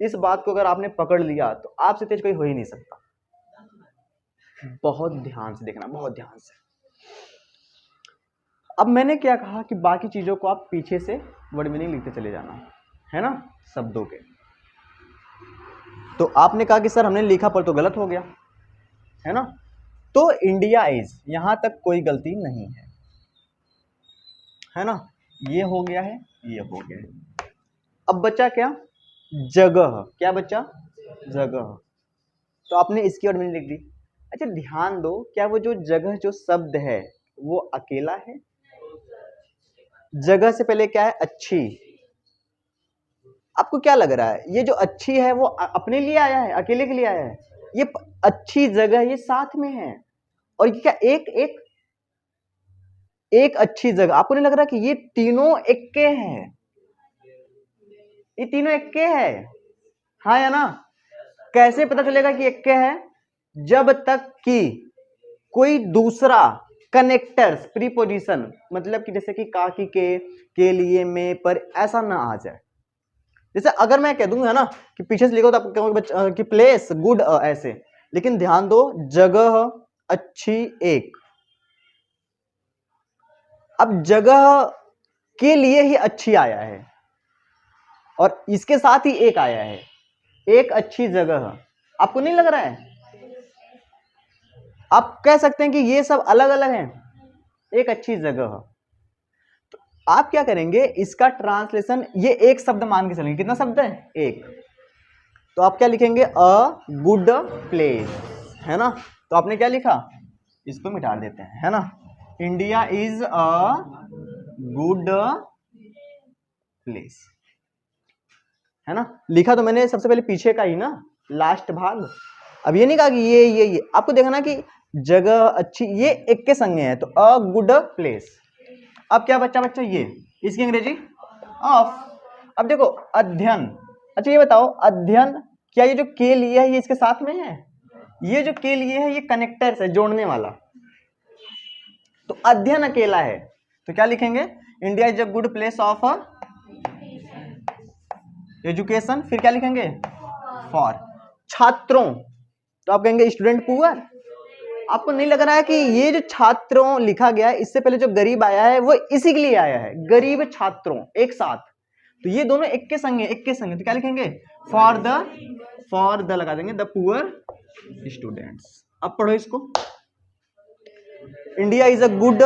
A: इस बात को अगर आपने पकड़ लिया तो आपसे तेज कोई हो ही नहीं सकता। बहुत ध्यान से देखना, बहुत ध्यान से। अब मैंने क्या कहा कि बाकी चीजों को आप पीछे से वर्ड मीनिंग लिखते चले जाना, है ना, शब्दों के। तो आपने कहा कि सर हमने लिखा पर तो गलत हो गया, है ना। तो इंडिया इज, यहां तक कोई गलती नहीं है ना, ये हो गया है, ये हो गया है। अब बच्चा क्या, जगह, क्या बच्चा, जगह, तो आपने इसकी वर्ड मीनिंग लिख दी। अच्छा ध्यान दो, क्या वो जो जगह जो शब्द है वो अकेला है, जगह से पहले क्या है, अच्छी। आपको क्या लग रहा है ये जो अच्छी है वो अपने लिए आया है, अकेले के लिए आया है, ये अच्छी जगह ये साथ में है, और ये क्या एक एक एक अच्छी जगह, आपको नहीं लग रहा कि ये तीनों एक के हैं, ये तीनों एक के है, हाँ या ना? कैसे पता चलेगा कि एक्के है? जब तक कि कोई दूसरा कनेक्टर्स प्रीपोजिशन, मतलब कि जैसे कि का की के लिए, में, पर, ऐसा ना आ जाए। जैसे अगर मैं कह दूंगा ना कि पीछे से लिखो तो आपको कहूंगा कि प्लेस गुड ऐसे, लेकिन ध्यान दो जगह अच्छी एक, अब जगह के लिए ही अच्छी आया है और इसके साथ ही एक आया है, एक अच्छी जगह। आपको नहीं लग रहा है? आप कह सकते हैं कि ये सब अलग अलग हैं, एक अच्छी जगह। तो आप क्या करेंगे, इसका ट्रांसलेशन ये एक शब्द मान के चलेंगे। कितना शब्द है? एक। तो आप क्या लिखेंगे? अ गुड प्लेस, है ना? तो आपने क्या लिखा? इसको मिटा देते हैं, है ना? India is a good place, है ना? लिखा तो मैंने सबसे पहले पीछे का ही ना, लास्ट भाग। अब ये नहीं कहा कि ये आपको देखना कि जगह अच्छी, ये एक के संज्ञा है, तो अ गुड प्लेस। अब क्या बच्चा ये इसकी अंग्रेजी ऑफ। अब देखो अध्ययन, अच्छा ये बताओ अध्ययन, क्या ये जो के लिए है ये इसके साथ में है? ये जो के लिए है ये कनेक्टर्स है, जोड़ने वाला। तो अध्ययन अकेला है, तो क्या लिखेंगे? India is a good place of education. फिर क्या लिखेंगे? फॉर छात्रों, तो आप कहेंगे स्टूडेंट पुअर। आपको नहीं लग रहा है कि ये जो छात्रों लिखा गया है, इससे पहले जो गरीब आया है वो इसी के लिए आया है, गरीब छात्रों एक साथ। तो ये दोनों एक के संग है, एक के संग है, तो क्या लिखेंगे? फॉर द लगा देंगे, द पुअर स्टूडेंट्स। अब पढ़ो इसको, India is a good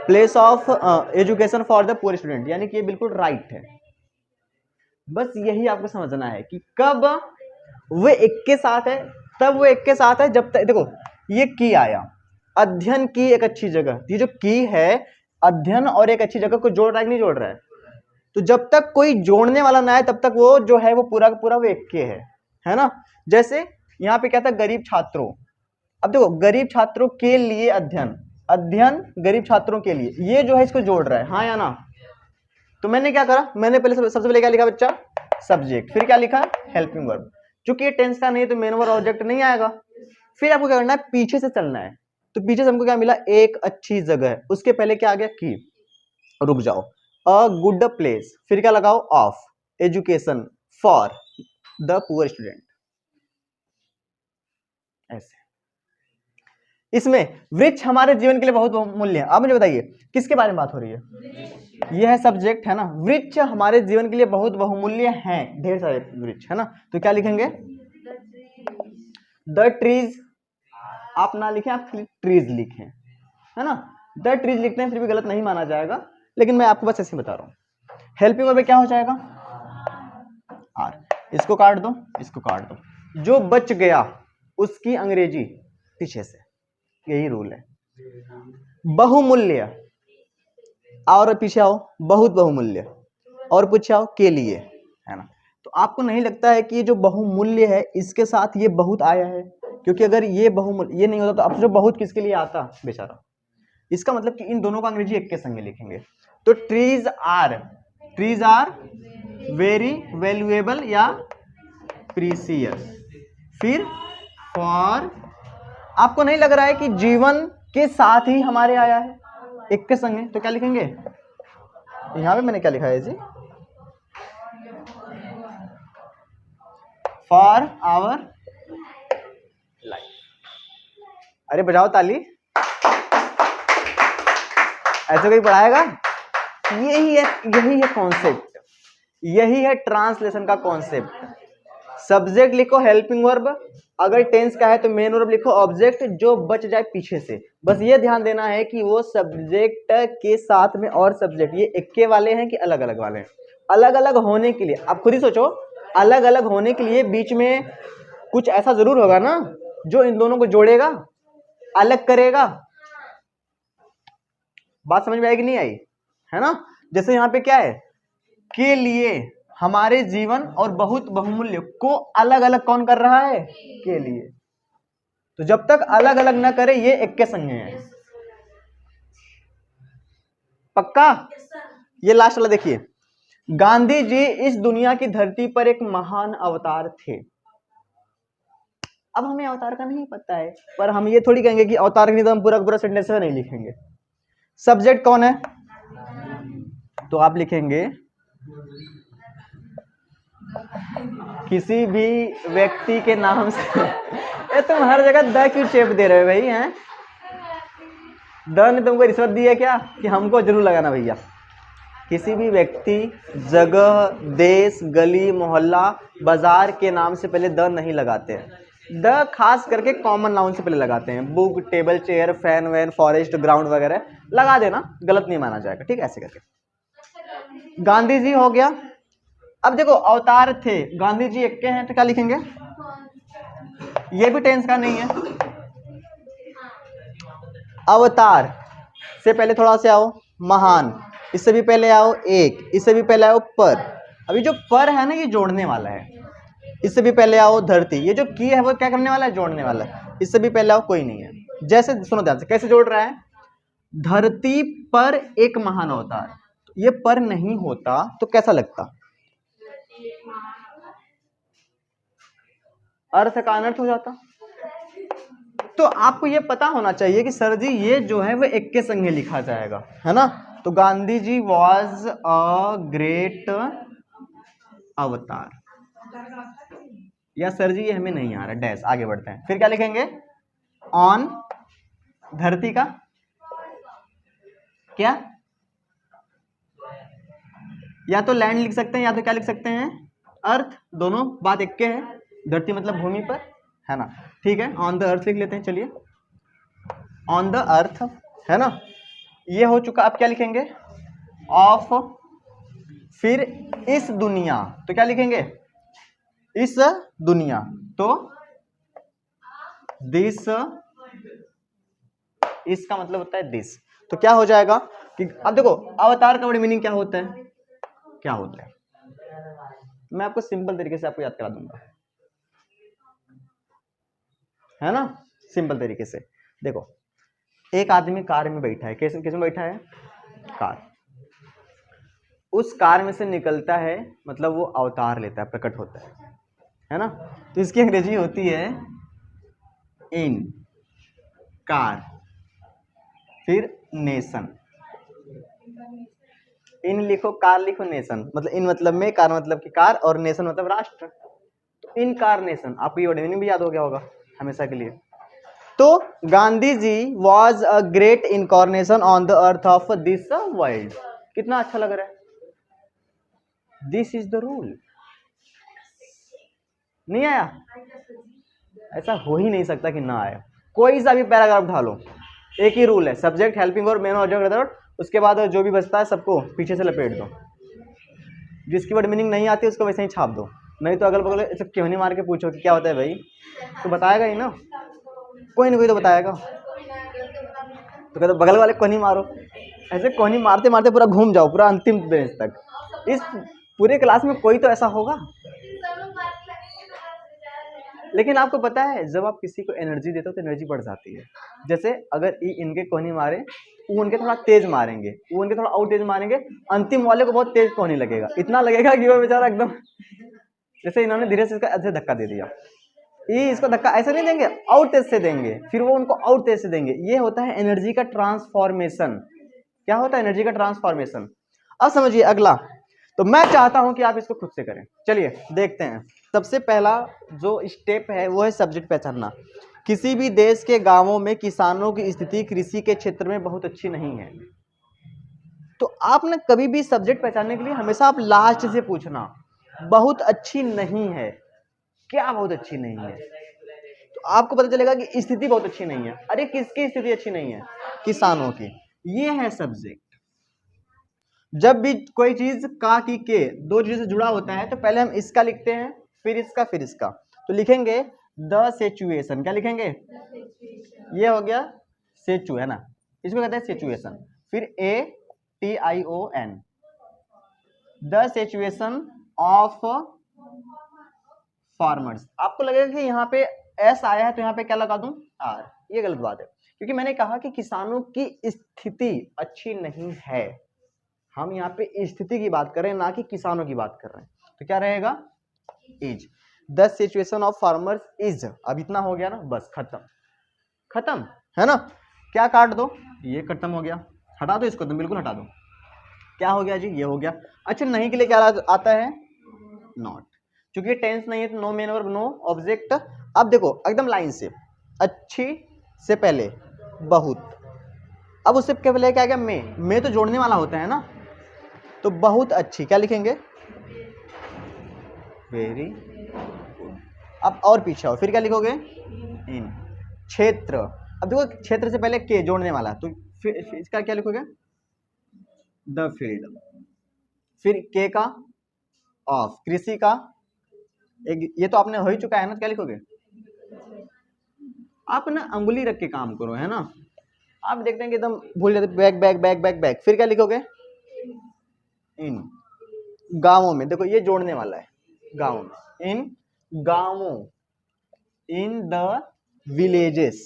A: place of education for the poor student, यानी कि ये बिल्कुल राइट है। बस यही आपको समझना है कि कब वो एक के साथ है, तब वो एक के साथ है जब तक, देखो ये की आया, अध्ययन की एक अच्छी जगह, ये जो की है अध्ययन और एक अच्छी जगह को जोड़ रहा है कि नहीं जोड़ रहा है? तो जब तक कोई जोड़ने वाला ना है तब तक वो जो है वो पूरा का पूरा वो एक के है ना? जैसे यहाँ पे क्या था? गरीब छात्रों। अब देखो गरीब छात्रों के लिए अध्ययन, अध्ययन गरीब छात्रों के लिए, ये जो है इसको जोड़ रहा है, हाँ या ना? तो मैंने क्या करा, मैंने पहले सबसे पहले क्या लिखा बच्चा? सब्जेक्ट। फिर क्या लिखा? Helping verb. चूंकि ये टेंस का नहीं है तो मेन वर्ब ऑब्जेक्ट नहीं आएगा। फिर आपको क्या करना है? पीछे से चलना है। तो पीछे से हमको क्या मिला? एक अच्छी जगह, उसके पहले क्या आ गया? की। रुक जाओ, अ गुड प्लेस, फिर क्या लगाओ? Of education for the poor student. ऐसे इसमें वृक्ष हमारे जीवन के लिए बहुत बहुमूल्य है। आप मुझे बताइए किसके बारे में बात हो रही है? यह है सब्जेक्ट, है ना? वृक्ष हमारे जीवन के लिए बहुत बहुमूल्य हैं, ढेर सारे वृक्ष, है ना? तो क्या लिखेंगे? The trees. आप ना लिखें, आप ट्रीज लिखें, है ना? द ट्रीज लिखते हैं फिर भी गलत नहीं माना जाएगा, लेकिन मैं आपको बस ऐसे बता रहा हूं। हेल्पिंग वर्ब में क्या हो जाएगा? आर। इसको काट दो, इसको काट दो। जो बच गया उसकी अंग्रेजी पीछे से, यही रूल है। बहुमूल्य, और पीछे आओ, बहुत बहुमूल्य, और पीछे आओ के लिए, है ना? तो आपको नहीं लगता है कि ये जो बहुमूल्य है इसके साथ ये बहुत आया है? क्योंकि अगर ये बहुमूल्य ये नहीं होता तो अब जो बहुत किसके लिए आता बेचारा? इसका मतलब कि इन दोनों का अंग्रेजी एक के संग लिखेंगे। तो ट्रीज आर वेरी वैल्यूएबल या प्रीसियस। फिर फॉर, आपको नहीं लग रहा है कि जीवन के साथ ही हमारे आया है, एक के संग है, तो क्या लिखेंगे? यहां पे मैंने क्या लिखा है जी? For our life. अरे बजाओ ताली, ऐसे कोई पढ़ाएगा? यही है कॉन्सेप्ट, यही है ट्रांसलेशन का कॉन्सेप्ट। सब्जेक्ट लिखो हेल्पिंग वर्ब, अगर टेंस का है तो मेन वर्ब लिखो ऑब्जेक्ट, जो बच जाए पीछे से। बस ये ध्यान देना है कि वो सब्जेक्ट के साथ में और सब्जेक्ट ये इक्के वाले हैं कि अलग अलग वाले हैं। अलग अलग होने के लिए आप खुद ही सोचो, अलग अलग होने के लिए बीच में कुछ ऐसा जरूर होगा ना जो इन दोनों को जोड़ेगा, अलग करेगा। बात समझ में आएगी नहीं आई? है ना? जैसे यहाँ पे क्या है? के लिए, हमारे जीवन और बहुत बहुमूल्य को अलग अलग कौन कर रहा है? के लिए। तो जब तक अलग अलग ना करे ये एक के संज्ञा है। पक्का? ये लास्ट वाला देखिए, गांधी जी इस दुनिया की धरती पर एक महान अवतार थे। अब हमें अवतार का नहीं पता है, पर हम ये थोड़ी कहेंगे कि अवतार नहीं तो हम पूरा पूरा सेंटेंस नहीं लिखेंगे। सब्जेक्ट कौन है? तो आप लिखेंगे किसी भी व्यक्ति के नाम से ये तुम हर जगह द क्यों चेप दे रहे हो भाई हैं? द ने तुमको रिश्वत दी है क्या कि हमको जरूर लगाना भैया? किसी भी व्यक्ति, जगह, देश, गली, मोहल्ला, बाजार के नाम से पहले द नहीं लगाते हैं। द खास करके कॉमन नाउन से पहले लगाते हैं। Book, table, chair, fan van, forest, ground वगैरह लगा देना, गलत नहीं माना जाएगा। ठीक है, ऐसे करके गांधी जी हो गया। अब देखो अवतार थे, गांधी जी एक के हैं तो क्या लिखेंगे? ये भी टेंस का नहीं है। अवतार से पहले थोड़ा से आओ महान, इससे भी पहले आओ एक, इससे भी पहले आओ पर। अभी जो पर है ना ये जोड़ने वाला है। इससे भी पहले आओ धरती, ये जो की है वो क्या करने वाला है? जोड़ने वाला है। इससे भी पहले आओ कोई नहीं है। जैसे सुनो ध्यान से, कैसे जोड़ रहा है? धरती पर एक महान अवतार, ये पर नहीं होता तो कैसा लगता? अर्थ का अनर्थ हो जाता। तो आपको ये पता होना चाहिए कि सर जी ये जो है वो एक के संगे लिखा जाएगा, है ना? तो Gandhi ji was a great अवतार, या सर जी ये हमें नहीं आ रहा डैश, आगे बढ़ते हैं। फिर क्या लिखेंगे? ऑन धरती का क्या? या तो लैंड लिख सकते हैं या तो क्या लिख सकते हैं? अर्थ। दोनों बात एक के है। धरती मतलब भूमि पर, है ना? ठीक है, ऑन द अर्थ लिख लेते हैं। चलिए ऑन द अर्थ, है ना? ये हो चुका। अब क्या लिखेंगे? ऑफ। फिर इस दुनिया, तो क्या लिखेंगे? इस दुनिया, तो दिस, इसका मतलब होता है दिस। तो क्या हो जाएगा कि अब देखो अवतार का बड़ी मीनिंग क्या होता है? क्या होता है मैं आपको सिंपल तरीके से आपको याद करा दूंगा, है ना? सिंपल तरीके से देखो, एक आदमी कार में बैठा है। कैसे किस में बैठा है? कार। उस कार में से निकलता है, मतलब वो अवतार लेता है, प्रकट होता है ना? तो इसकी अंग्रेजी होती है इन कार, फिर नेशन। इन लिखो, कार लिखो, नेशन मतलब इन मतलब में, कार मतलब की कार, और नेशन मतलब राष्ट्र। तो इनकारनेशन, आपको ये वर्ड मीनिंग भी याद हो गया होगा हमेशा के लिए। तो Gandhi ji was a great incarnation on the earth of this world. कितना अच्छा लग रहा है? This is the rule. नहीं आया? ऐसा हो ही नहीं सकता कि ना आया। कोई सा भी पैराग्राफ उठा लो, एक ही रूल है, सब्जेक्ट, हेल्पिंग और मेन ऑब्जेक्ट, उसके बाद जो भी बचता है सबको पीछे से लपेट दो। जिसकी वर्ड मीनिंग नहीं आती उसको वैसे ही छाप दो। नहीं तो अगल बगल ऐसे क्यों नहीं मार के पूछो कि क्या होता है भाई, तो बताएगा ही ना, कोई ना कोई तो बताएगा। तो कहते बगल वाले को नहीं मारो, ऐसे कोहनी मारते मारते पूरा घूम जाओ, पूरा अंतिम बेंच तक। इस पूरे क्लास में कोई तो ऐसा होगा। लेकिन आपको पता है जब आप किसी को एनर्जी देते हो तो एनर्जी बढ़ जाती है। जैसे अगर इनके कोहनी मारे, वो उनके थोड़ा तेज मारेंगे, वो उनके थोड़ा और तेज मारेंगे, अंतिम वाले को बहुत तेज कोहनी लगेगा, इतना लगेगा कि वो बेचारा एकदम, जैसे इन्होंने धीरे से इसका ऐसे धक्का दे दिया, ये इसको धक्का ऐसे नहीं देंगे, और तेज से देंगे, फिर वो उनको और तेज से देंगे। ये होता है एनर्जी का ट्रांसफॉर्मेशन। क्या होता है? एनर्जी का ट्रांसफॉर्मेशन। अब समझिए अगला, तो मैं चाहता हूं कि आप इसको खुद से करें। चलिए देखते हैं। सबसे पहला जो स्टेप है वो है सब्जेक्ट पहचानना। किसी भी देश के गांवों में किसानों की स्थिति कृषि के क्षेत्र में बहुत अच्छी नहीं है। तो आपने कभी भी सब्जेक्ट पहचानने के लिए हमेशा आप लास्ट से पूछना, बहुत अच्छी नहीं है, क्या बहुत अच्छी नहीं है? तो आपको पता चलेगा कि स्थिति बहुत अच्छी नहीं है। अरे किसकी स्थिति अच्छी नहीं है? किसानों की। ये है सब्जेक्ट। जब भी कोई चीज का की के दो चीजों से जुड़ा होता है तो पहले हम इसका लिखते हैं, फिर इसका, फिर इसका। तो लिखेंगे द सिचुएशन। क्या लिखेंगे? ये हो गया सिचु, है ना? इसको कहते हैं सिचुएशन। फिर ATION, the situation of farmers. आपको लगेगा कि यहाँ पे एस आया है तो यहाँ पे क्या लगा दूं? आर। ये गलत बात है, क्योंकि मैंने कहा कि किसानों की स्थिति अच्छी नहीं है। हम यहाँ पे स्थिति की बात कर रहे हैं, ना कि किसानों की बात कर रहे हैं। तो क्या रहेगा, is. The situation of farmers is. अब इतना हो गया ना, बस खत्म, खत्म है ना। क्या काट दो, ये खत्म हो गया, हटा दो इसको, तुम बिल्कुल हटा दो। क्या हो गया जी, ये हो गया। अच्छा, नहीं के लिए क्या आता है, नॉट। क्योंकि टेंस नहीं है तो no main verb, no object. अब देखो एकदम लाइन से, अच्छी से पहले बहुत, अब उससे पहले क्या आ गया, मैं तो जोड़ने वाला होता है ना, तो बहुत अच्छी क्या लिखेंगे, वेरी गुड। अब और पीछे आओ, फिर क्या लिखोगे, इन। क्षेत्र, अब देखो क्षेत्र से पहले के जोड़ने वाला, तो फिर इसका क्या लिखोगे, द फील्ड। फिर के का ऑफ, कृषि का एक, ये तो आपने हो ही चुका है ना, तो क्या लिखोगे, आप ना अंगुली रख के काम करो, है ना। आप देखते हैं कि एकदम भूल जाते, back back back back back. फिर क्या लिखोगे, इन गांवों में, देखो ये जोड़ने वाला है, गांवों में, इन गांवों, इन द विलेजेस।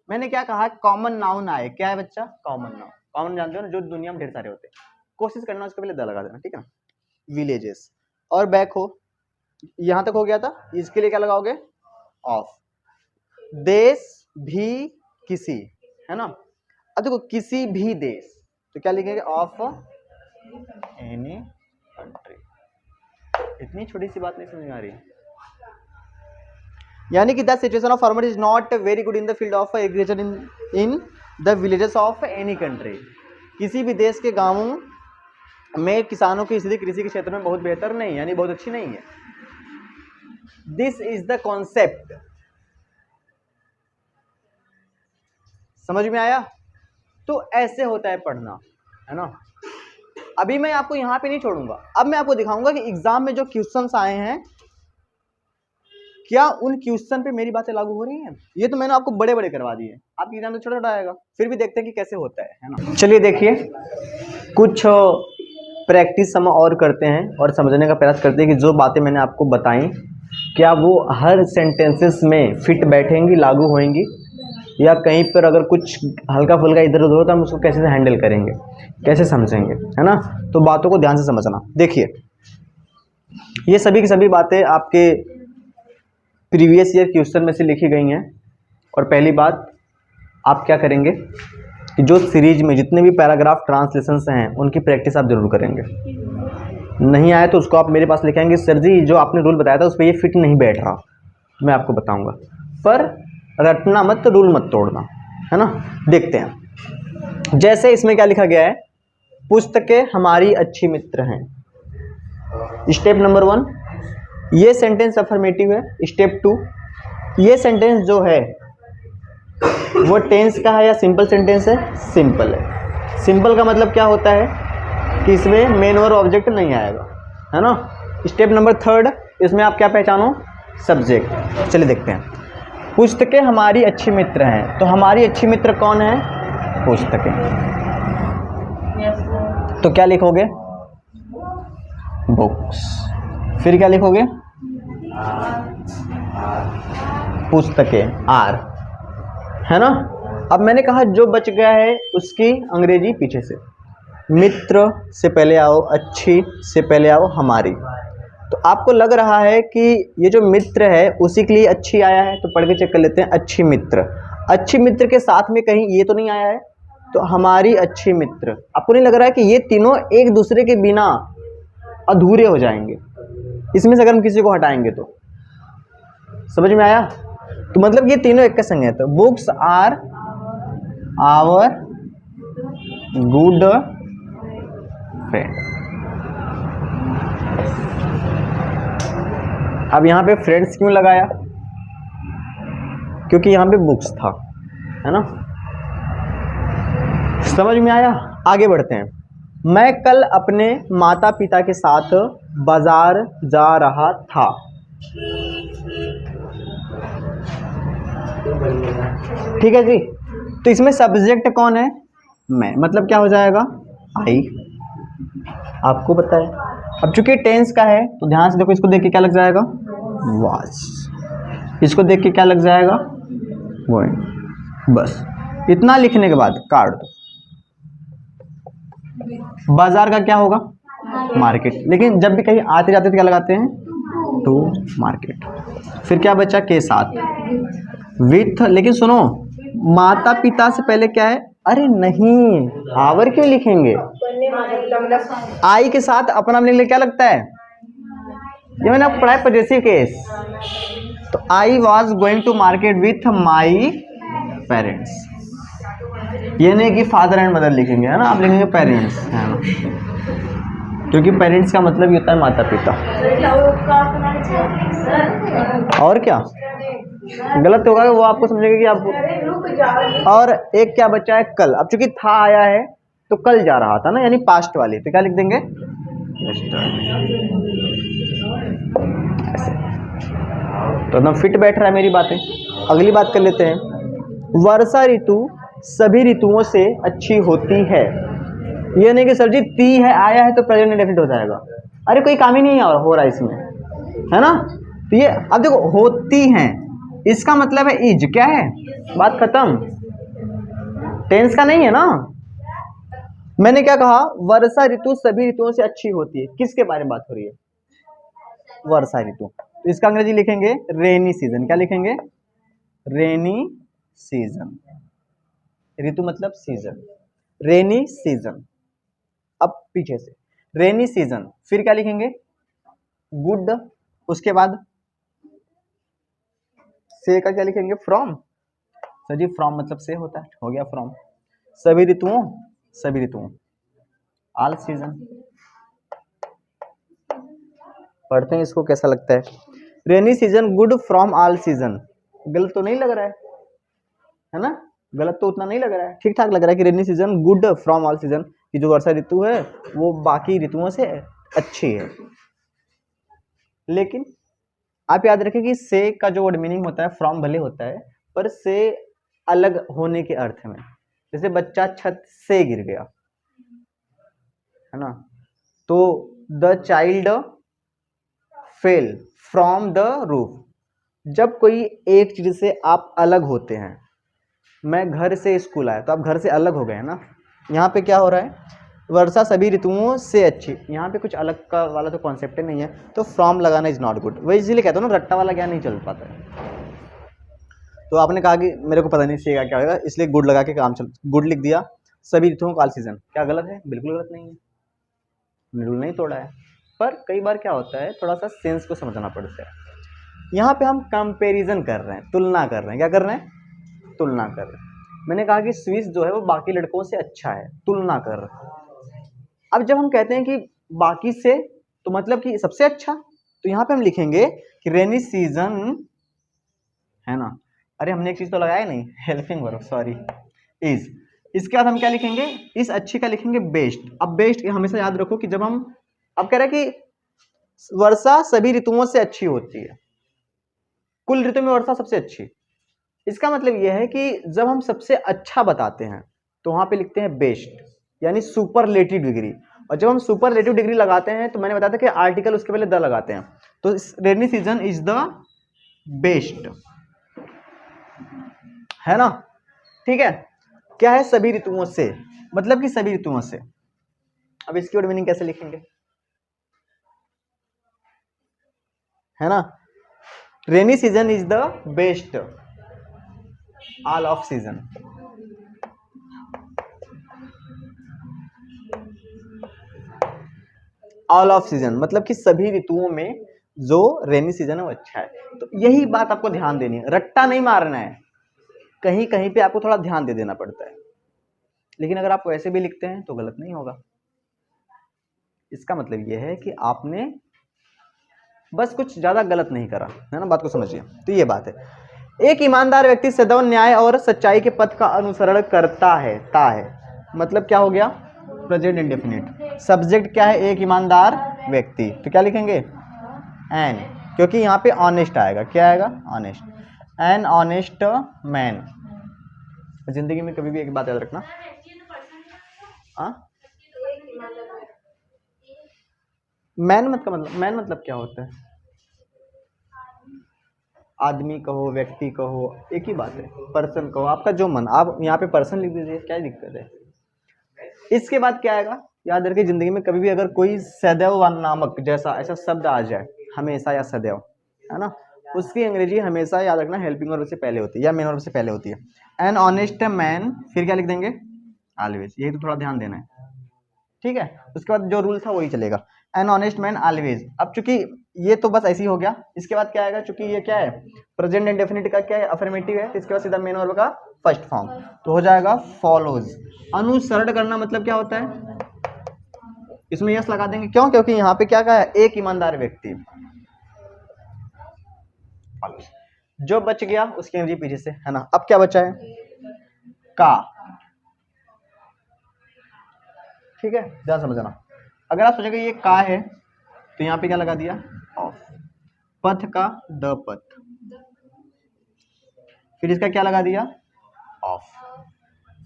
A: मैंने क्या कहा, कॉमन नाउन आए, क्या है बच्चा, कॉमन नाउन। कॉमन जानते हो ना, जो दुनिया में ढेर सारे होते हैं, कोशिश करना उसके पहले द लगा देना, ठीक है। विलेजेस और बैक हो, यहां तक हो गया था, इसके लिए क्या लगाओगे, ऑफ। देश भी किसी, है ना। अब देखो किसी भी देश, तो क्या लिखेंगे, ऑफ एनी कंट्री। इतनी छोटी सी बात नहीं समझ में आ रही है। यानी कि the situation of farmer is not very good in the field of agriculture in the villages of any country. किसी भी देश के गांवों में किसानों की स्थिति कृषि के क्षेत्र में बहुत बेहतर नहीं, यानी बहुत अच्छी नहीं है। This is the concept. समझ में आया। तो ऐसे होता है पढ़ना, है ना। अभी मैं आपको यहाँ पे नहीं छोड़ूंगा, अब मैं आपको दिखाऊंगा कि एग्जाम में जो क्वेश्चंस आए हैं, क्या उन क्वेश्चन पे मेरी बातें लागू हो रही हैं। ये तो मैंने आपको बड़े बड़े करवा दिए, आपके एग्जाम में छोटा छोटा आएगा, फिर भी देखते हैं कि कैसे होता है ना। चलिए देखिए, कुछ प्रैक्टिस हम और करते हैं और समझने का प्रयास करते हैं कि जो बातें मैंने आपको बताई, क्या वो हर सेंटेंसेस में फिट बैठेंगी, लागू होंगी, या कहीं पर अगर कुछ हल्का फुल्का इधर उधर हो तो हम उसको कैसे हैंडल करेंगे, कैसे समझेंगे, है ना। तो बातों को ध्यान से समझना। देखिए, ये सभी की सभी बातें आपके प्रीवियस ईयर क्वेश्चन में से लिखी गई हैं। और पहली बात, आप क्या करेंगे कि जो सीरीज में जितने भी पैराग्राफ ट्रांसलेशंस हैं उनकी प्रैक्टिस आप जरूर करेंगे। नहीं आए तो उसको आप मेरे पास लिखेंगे, सर जी जो आपने रूल बताया था उस पर ये फिट नहीं बैठ रहा, मैं आपको बताऊंगा, पर रटना मत, रूल मत तोड़ना, है ना। देखते हैं, जैसे इसमें क्या लिखा गया है, पुस्तकें हमारी अच्छी मित्र हैं। स्टेप नंबर 1, ये सेंटेंस अफर्मेटिव है। स्टेप 2, ये सेंटेंस जो है वो टेंस का है या सिंपल सेंटेंस है, सिंपल है। सिंपल का मतलब क्या होता है कि इसमें मेन और ऑब्जेक्ट नहीं आएगा, है ना। स्टेप नंबर 3, इसमें आप क्या पहचानो, सब्जेक्ट। चलिए देखते हैं, पुस्तकें हमारी अच्छी मित्र हैं, तो हमारी अच्छी मित्र कौन है, पुस्तकें। तो क्या लिखोगे, बुक्स। फिर क्या लिखोगे, पुस्तकें, आर, है ना। अब मैंने कहा जो बच गया है उसकी अंग्रेजी पीछे से, मित्र से पहले आओ, अच्छी से पहले आओ, हमारी। तो आपको लग रहा है कि ये जो मित्र है उसी के लिए अच्छी आया है, तो पढ़ के चेक कर लेते हैं। अच्छी मित्र, अच्छी मित्र के साथ में कहीं ये तो नहीं आया है, तो हमारी अच्छी मित्र। आपको नहीं लग रहा है कि ये तीनों एक दूसरे के बिना अधूरे हो जाएंगे, इसमें से अगर हम किसी को हटाएंगे तो। समझ में आया। तो मतलब ये तीनों एक का संग है। तो books are our good friend. अब यहाँ पे फ्रेंड्स क्यों लगाया, क्योंकि यहाँ पे बुक्स था, है ना। समझ में आया। आगे बढ़ते हैं। मैं कल अपने माता पिता के साथ बाजार जा रहा था। ठीक है जी। तो इसमें सब्जेक्ट कौन है, मैं, मतलब क्या हो जाएगा, आई। आपको पता है। अब चूंकि टेंस का है तो ध्यान से देखो, इसको देख के क्या लग जाएगा, वाज। इसको देख के क्या लग जाएगा, गोइंग। बस इतना लिखने के बाद काट दो। बाजार का क्या होगा? मार्केट। लेकिन जब भी कहीं आते जाते तो क्या लगाते हैं? To market. फिर क्या बचा? के साथ, विथ। लेकिन सुनो, माता पिता से पहले क्या है? अरे नहीं, आवर क्यों लिखेंगे? आई के साथ अपना लिख ले, क्या लगता है? ये मैंने पढ़ा है पॉजेसिव केस। तो I was going to market with my parents. ये नहीं कि फादर एंड मदर लिखेंगे, है ना, आप लिखेंगे पेरेंट्स, है ना, क्योंकि पेरेंट्स का मतलब ही होता है माता पिता। और क्या गलत होगा वो आपको समझेगा कि आप। और एक क्या बचा है? कल। अब चूंकि था आया है तो कल जा रहा था ना, यानी पास्ट वाली, तो क्या लिख देंगे? तो एकदम फिट बैठ रहा है मेरी बातें। अगली बात कर लेते हैं। वर्षा ऋतु सभी ऋतुओं से अच्छी होती है। ये नहीं कि सर जी ती है आया है तो प्रेजेंट इंडेफिनिट हो जाएगा। अरे कोई काम ही नहीं हो रहा इसमें, है ना। तो ये अब देखो, होती हैं, इसका मतलब है इज। क्या है? बात खत्म। टेंस का नहीं है ना। मैंने क्या कहा? वर्षा ऋतु सभी ऋतुओं से अच्छी होती है। किसके बारे में बात हो रही है? वर्षा ऋतु। तो इसका अंग्रेजी लिखेंगे रेनी सीजन। क्या लिखेंगे? Rainy season. ऋतु मतलब सीजन, रेनी सीजन। अब पीछे से रेनी सीजन, फिर क्या लिखेंगे? गुड। उसके बाद से का क्या लिखेंगे? फ्रॉम। सर जी फ्रॉम मतलब से होता है, हो गया फ्रॉम। सभी ऋतुओं, सभी ऋतुओं, ऑल सीजन। पढ़ते हैं इसको, कैसा लगता है? Rainy season good from all season. गलत तो नहीं लग रहा है ना? गलत तो उतना नहीं लग रहा है, ठीक ठाक लग रहा है कि rainy season good from all season, कि जो वर्षा ऋतु है वो बाकी ऋतुओं से अच्छी है। लेकिन आप याद रखें कि से का जो वर्ड मीनिंग होता है, फ्रॉम भले होता है पर से अलग होने के अर्थ में। जैसे बच्चा छत से गिर गया, है ना, तो the child fell from the roof. जब कोई एक चीज से आप अलग होते हैं, मैं घर से स्कूल आया तो आप घर से अलग हो गए हैं ना। यहाँ पे क्या हो रहा है? वर्षा सभी ऋतुओं से अच्छी। यहाँ पे कुछ अलग का वाला तो कॉन्सेप्ट ही नहीं है, तो फ्रॉम लगाना इज नॉट गुड। वही इसीलिए कहता हूँ ना, रट्टा वाला क्या नहीं चल पाता है। तो आपने कहा कि मेरे को पता नहीं सीएगा क्या होगा, इसलिए गुड लगा के काम चल, गुड लिख दिया। सभी ऋतुओं का ऑल सीजन, क्या गलत है? बिल्कुल गलत नहीं है, रूल नहीं तोड़ा है। पर कई बार क्या होता है, थोड़ा सा सेंस को समझना पड़ता है। यहाँ पे हम कंपेरिजन कर रहे हैं, तुलना कर रहे हैं। क्या कर रहे हैं? तुलना कर रहे हैं। मैंने कहा कि स्विस जो है वो बाकी लड़कों से अच्छा है, तुलना कर रहे हैं। अब जब हम कहते हैं कि बाकी से, तो मतलब कि सबसे अच्छा, तो यहाँ पे हम लिखेंगे कि रेनी सीजन, है ना। अरे हमने एक चीज तो लगाया नहीं, हेल्पिंग वर्ब, सॉरी, इज। इसके बाद हम क्या लिखेंगे? इस अच्छी का लिखेंगे बेस्ट। अब बेस्ट हमेशा याद रखो कि जब हम, अब कह रहे हैं कि वर्षा सभी ऋतुओं से अच्छी होती है, कुल ऋतु में वर्षा सबसे अच्छी। इसका मतलब यह है कि जब हम सबसे अच्छा बताते हैं तो वहां पे लिखते हैं बेस्ट, यानी सुपरलेटिव डिग्री। और जब हम सुपरलेटिव डिग्री लगाते हैं तो मैंने बताया था कि आर्टिकल उसके पहले द लगाते हैं। तो rainy season is the best, है ना। ठीक है, क्या है? सभी ऋतुओं से, मतलब कि सभी ऋतुओं से। अब इसकी और मीनिंग कैसे लिखेंगे, है ना। Rainy season is the best all off season. All off season मतलब कि सभी ऋतुओं में जो रेनी सीजन है वो अच्छा है। तो यही बात आपको ध्यान देनी है, रट्टा नहीं मारना है। कहीं कहीं पे आपको थोड़ा ध्यान दे देना पड़ता है, लेकिन अगर आप वैसे भी लिखते हैं तो गलत नहीं होगा। इसका मतलब यह है कि आपने बस कुछ ज्यादा गलत नहीं करा, है ना। बात को समझिए। तो ये बात है। एक ईमानदार व्यक्ति सदैव न्याय और सच्चाई के पथ का अनुसरण करता है, ता है, मतलब क्या हो गया? Present indefinite. सब्जेक्ट क्या है? एक ईमानदार व्यक्ति, तो क्या लिखेंगे? एन, क्योंकि यहाँ पे ऑनेस्ट आएगा। क्या आएगा? ऑनेस्ट। An honest man. जिंदगी में कभी भी एक बात याद रखना, मैन मतलब क्या होता है? आदमी कहो, व्यक्ति कहो, एक ही बात है। पर्सन कहो, आपका जो मन, आप यहाँ पे पर्सन लिख दीजिए, क्या दिक्कत है। इसके बाद क्या आएगा? याद रखिए जिंदगी में कभी भी अगर कोई सदैव नामक जैसा ऐसा शब्द आ जाए, हमेशा या सदैव, है ना, उसकी अंग्रेजी हमेशा याद रखना हेल्पिंग वर्ब से पहले होती है या मेन वर्ब से पहले होती है। एन ऑनेस्ट मैन, फिर क्या लिख देंगे, ऑलवेज। यही तो थोड़ा ध्यान देना है, ठीक है। उसके बाद जो रूल था वही चलेगा, एन ऑनेस्ट मैन ऑलवेज। अब चूंकि ये तो बस ऐसे ही हो गया, इसके बाद क्या आएगा, चूंकि ये क्या है, प्रेजेंट इंडेफिनिट का क्या है, अफर्मेटिव है, तो इसके बाद सीधा मेन वर्ब का फर्स्ट फॉर्म, तो हो जाएगा फॉलोज। अनुसरण करना मतलब क्या होता है, इसमें यस लगा देंगे, क्यों, क्योंकि यहाँ पे क्या कहा है, एक ईमानदार व्यक्ति। जो बच गया उसकी अंग्रेजी पीछे से, है ना। अब क्या बचा है, का, ठीक है, ध्यान समझना। अगर आप सोचेंगे ये का है तो यहाँ पे क्या लगा दिया, ऑफ। पथ का द पथ, फिर इसका क्या लगा दिया, ऑफ।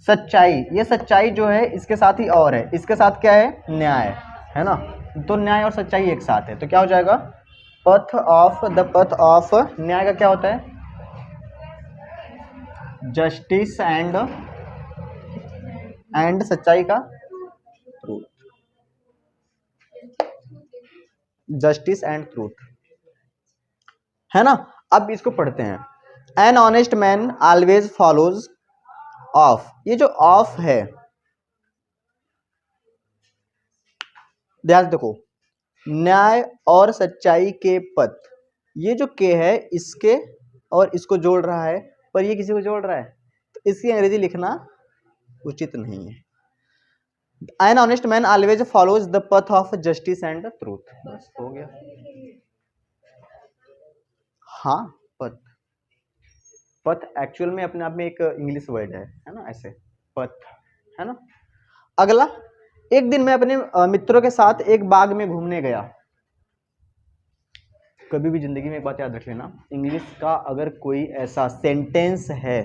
A: सच्चाई, ये सच्चाई जो है इसके साथ ही और है, इसके साथ क्या है, न्याय, है ना, तो न्याय और सच्चाई एक साथ है, तो क्या हो जाएगा, path of, the path of. न्याय का क्या होता है, जस्टिस एंड सच्चाई का ट्रूथ, जस्टिस एंड ट्रूथ, है ना। अब इसको पढ़ते हैं, an honest man always follows of. ये जो ऑफ है, ध्यान देखो, न्याय और सच्चाई के पथ, ये जो के है इसके और इसको जोड़ रहा है, पर ये किसी को जोड़ रहा है, तो इसकी अंग्रेजी लिखना उचित नहीं है। An honest man always follows the path of justice and truth, बस हो गया। हाँ, पथ, पथ एक्चुअल में अपने आप में एक इंग्लिश वर्ड है ना, ऐसे पथ, है ना। अगला, एक दिन मैं अपने मित्रों के साथ एक बाग में घूमने गया। कभी भी जिंदगी में एक बात याद रख लेना, इंग्लिश का अगर कोई ऐसा सेंटेंस है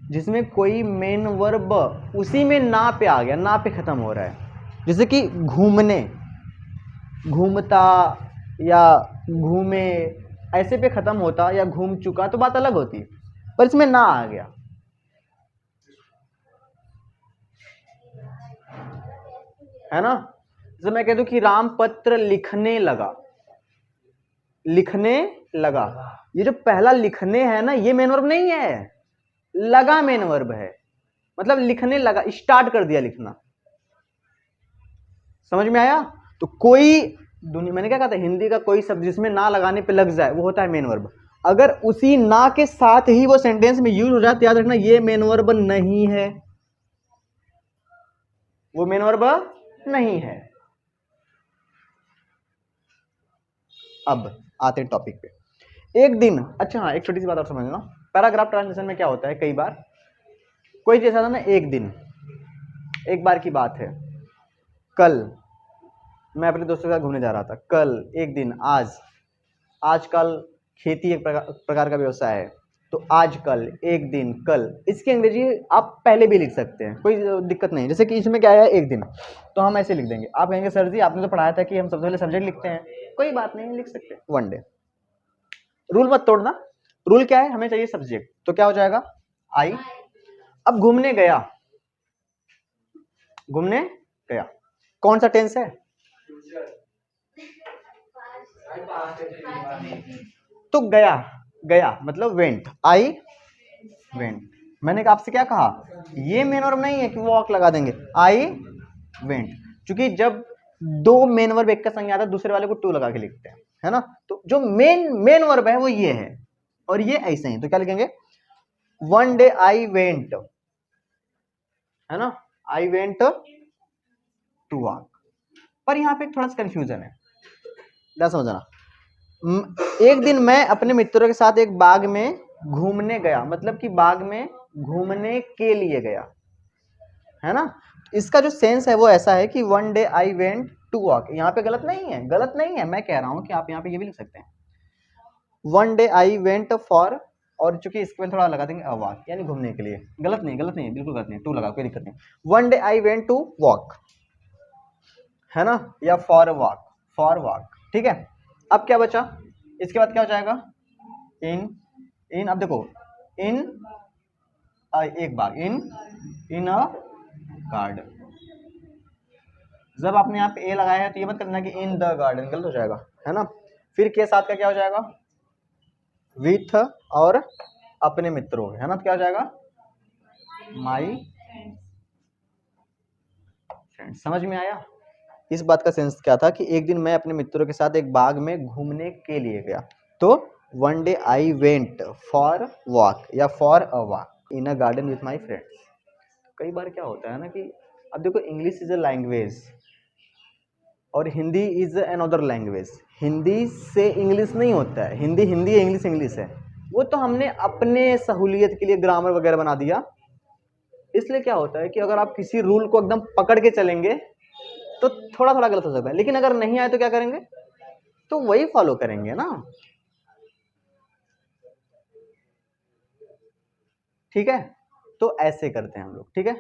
A: जिसमें कोई मेन वर्ब उसी में ना पे आ गया, ना पे खत्म हो रहा है, जैसे कि घूमने, घूमता या घूमे, ऐसे पे खत्म होता, या घूम चुका, तो बात अलग होती, पर इसमें ना आ गया, है ना। जैसे मैं कह दूं कि राम पत्र लिखने लगा, लिखने लगा, ये जो पहला लिखने है ना, ये मेन वर्ब नहीं है, लगा मेन वर्ब है, मतलब लिखने लगा, स्टार्ट कर दिया लिखना, समझ में आया। तो कोई दुनिया, मैंने क्या कहा था, हिंदी का कोई शब्द जिसमें ना लगाने पे लग जाए वो होता है मेन वर्ब। अगर उसी ना के साथ ही वो सेंटेंस में यूज हो जाए तो याद रखना ये मेन वर्ब नहीं है, वो मेन वर्ब नहीं है। अब आते हैं टॉपिक पे। एक दिन, अच्छा हाँ, एक छोटी सी बात और समझना, पैराग्राफ ट्रांजिशन में क्या होता है, कई बार कोई जैसा था ना, एक दिन, एक बार की बात है, कल मैं अपने दोस्तों के साथ घूमने जा रहा था, कल, एक दिन, आज, आजकल खेती एक प्रकार का व्यवसाय है, तो आजकल, एक दिन, कल, इसकी अंग्रेजी आप पहले भी लिख सकते हैं, कोई दिक्कत नहीं। जैसे कि इसमें क्या है, एक दिन, तो हम ऐसे लिख देंगे, आप कहेंगे सर जी आपने तो पढ़ाया था कि हम सबसे पहले सब्जेक्ट लिखते हैं, कोई बात नहीं, लिख सकते हैं वन डे, रूल मत तोड़ना। रूल क्या है, हमें चाहिए सब्जेक्ट, तो क्या हो जाएगा, आई। अब घूमने गया, घूमने गया, कौन सा टेंस है, तो गया, गया मतलब वेंट, आई वेंट। मैंने आपसे क्या कहा, ये मेन वर्ब नहीं है कि वॉक लगा देंगे, आई वेंट, क्योंकि जब दो मेन वर्ब एक का संज्ञा आता है दूसरे वाले को टू लगा के लिखते हैं, है ना। तो जो मेन वर्ब है वो ये है, और ये ऐसे ही, तो क्या लिखेंगे, वन डे आई वेंट, है ना, आई वेंट टू वॉक। पर यहाँ पे थोड़ा सा कंफ्यूजन है, क्या समझना, एक दिन मैं अपने मित्रों के साथ एक बाग में घूमने गया, मतलब कि बाग में घूमने के लिए गया, है ना। इसका जो सेंस है वो ऐसा है कि one day I went to walk, यहाँ पे गलत नहीं है, गलत नहीं है, मैं कह रहा हूं कि आप यहाँ पे ये भी लिख सकते हैं, one day I went for, और चूंकि इसके में थोड़ा लगा देंगे अ वॉक, यानी घूमने के लिए, गलत नहीं, गलत नहीं, बिल्कुल गलत नहीं, टू लगा, कोई दिक्कत नहीं, one day I went to walk, है ना, या फॉर वॉक, फॉर वॉक, ठीक है। अब क्या बचा, इसके बाद क्या हो जाएगा, इन, अब देखो, इन एक बार, इन अ गार्डन, जब आपने यहाँ पे ए लगाया है तो ये मत करना कि इन द गार्डन, गलत हो जाएगा, है ना। फिर के साथ का क्या हो जाएगा, विथ और अपने मित्रों, है ना, तो क्या हो जाएगा, माई फ्रेंड। समझ में आया। इस बात का सेंस क्या था कि एक दिन मैं अपने मित्रों के साथ एक बाग में घूमने के लिए गया, तो one day I went for walk या for a walk in a garden with my friends. कई बार क्या होता है ना कि अब देखो, इंग्लिश इज अ लैंग्वेज और Hindi is another language. Hindi से इंग्लिश नहीं होता है, हिंदी हिंदी है, इंग्लिश इंग्लिश है। वो तो हमने अपने सहूलियत के लिए ग्रामर वगैरह बना दिया। इसलिए क्या होता है कि अगर आप किसी रूल को एकदम पकड़ के चलेंगे तो थोड़ा थोड़ा गलत हो सकता है, लेकिन अगर नहीं आए तो क्या करेंगे, तो वही फॉलो करेंगे ना। ठीक है, तो ऐसे करते हैं हम लोग। ठीक है,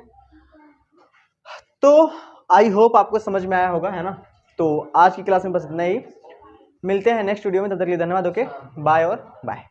A: तो आई होप आपको समझ में आया होगा, है ना। तो आज की क्लास में बस इतना ही, मिलते हैं नेक्स्ट वीडियो में, तब तक के लिए धन्यवाद। ओके, बाय और बाय।